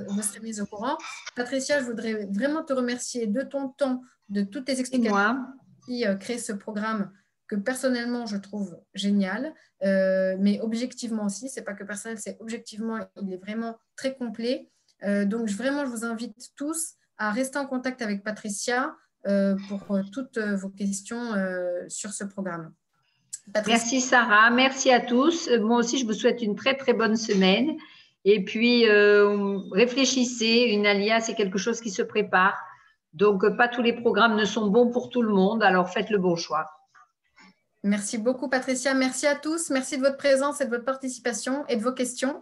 vous serez mis au courant. Patricia, je voudrais vraiment te remercier de ton temps, de toutes tes explications qui créent ce programme que personnellement, je trouve génial, mais objectivement aussi, ce n'est pas que personnel, c'est objectivement, il est vraiment très complet. Donc, vraiment, je vous invite tous à rester en contact avec Patricia pour toutes vos questions sur ce programme. Patricia. Merci Sarah, merci à tous. Moi aussi, je vous souhaite une très, très bonne semaine. Et puis, réfléchissez, une ALIA, c'est quelque chose qui se prépare. Donc, pas tous les programmes ne sont bons pour tout le monde, alors faites le bon choix. Merci beaucoup, Patricia. Merci à tous. Merci de votre présence et de votre participation et de vos questions.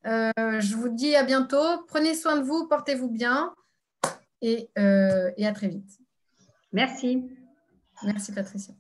Je vous dis à bientôt. Prenez soin de vous, portez-vous bien et à très vite. Merci. Merci, Patricia.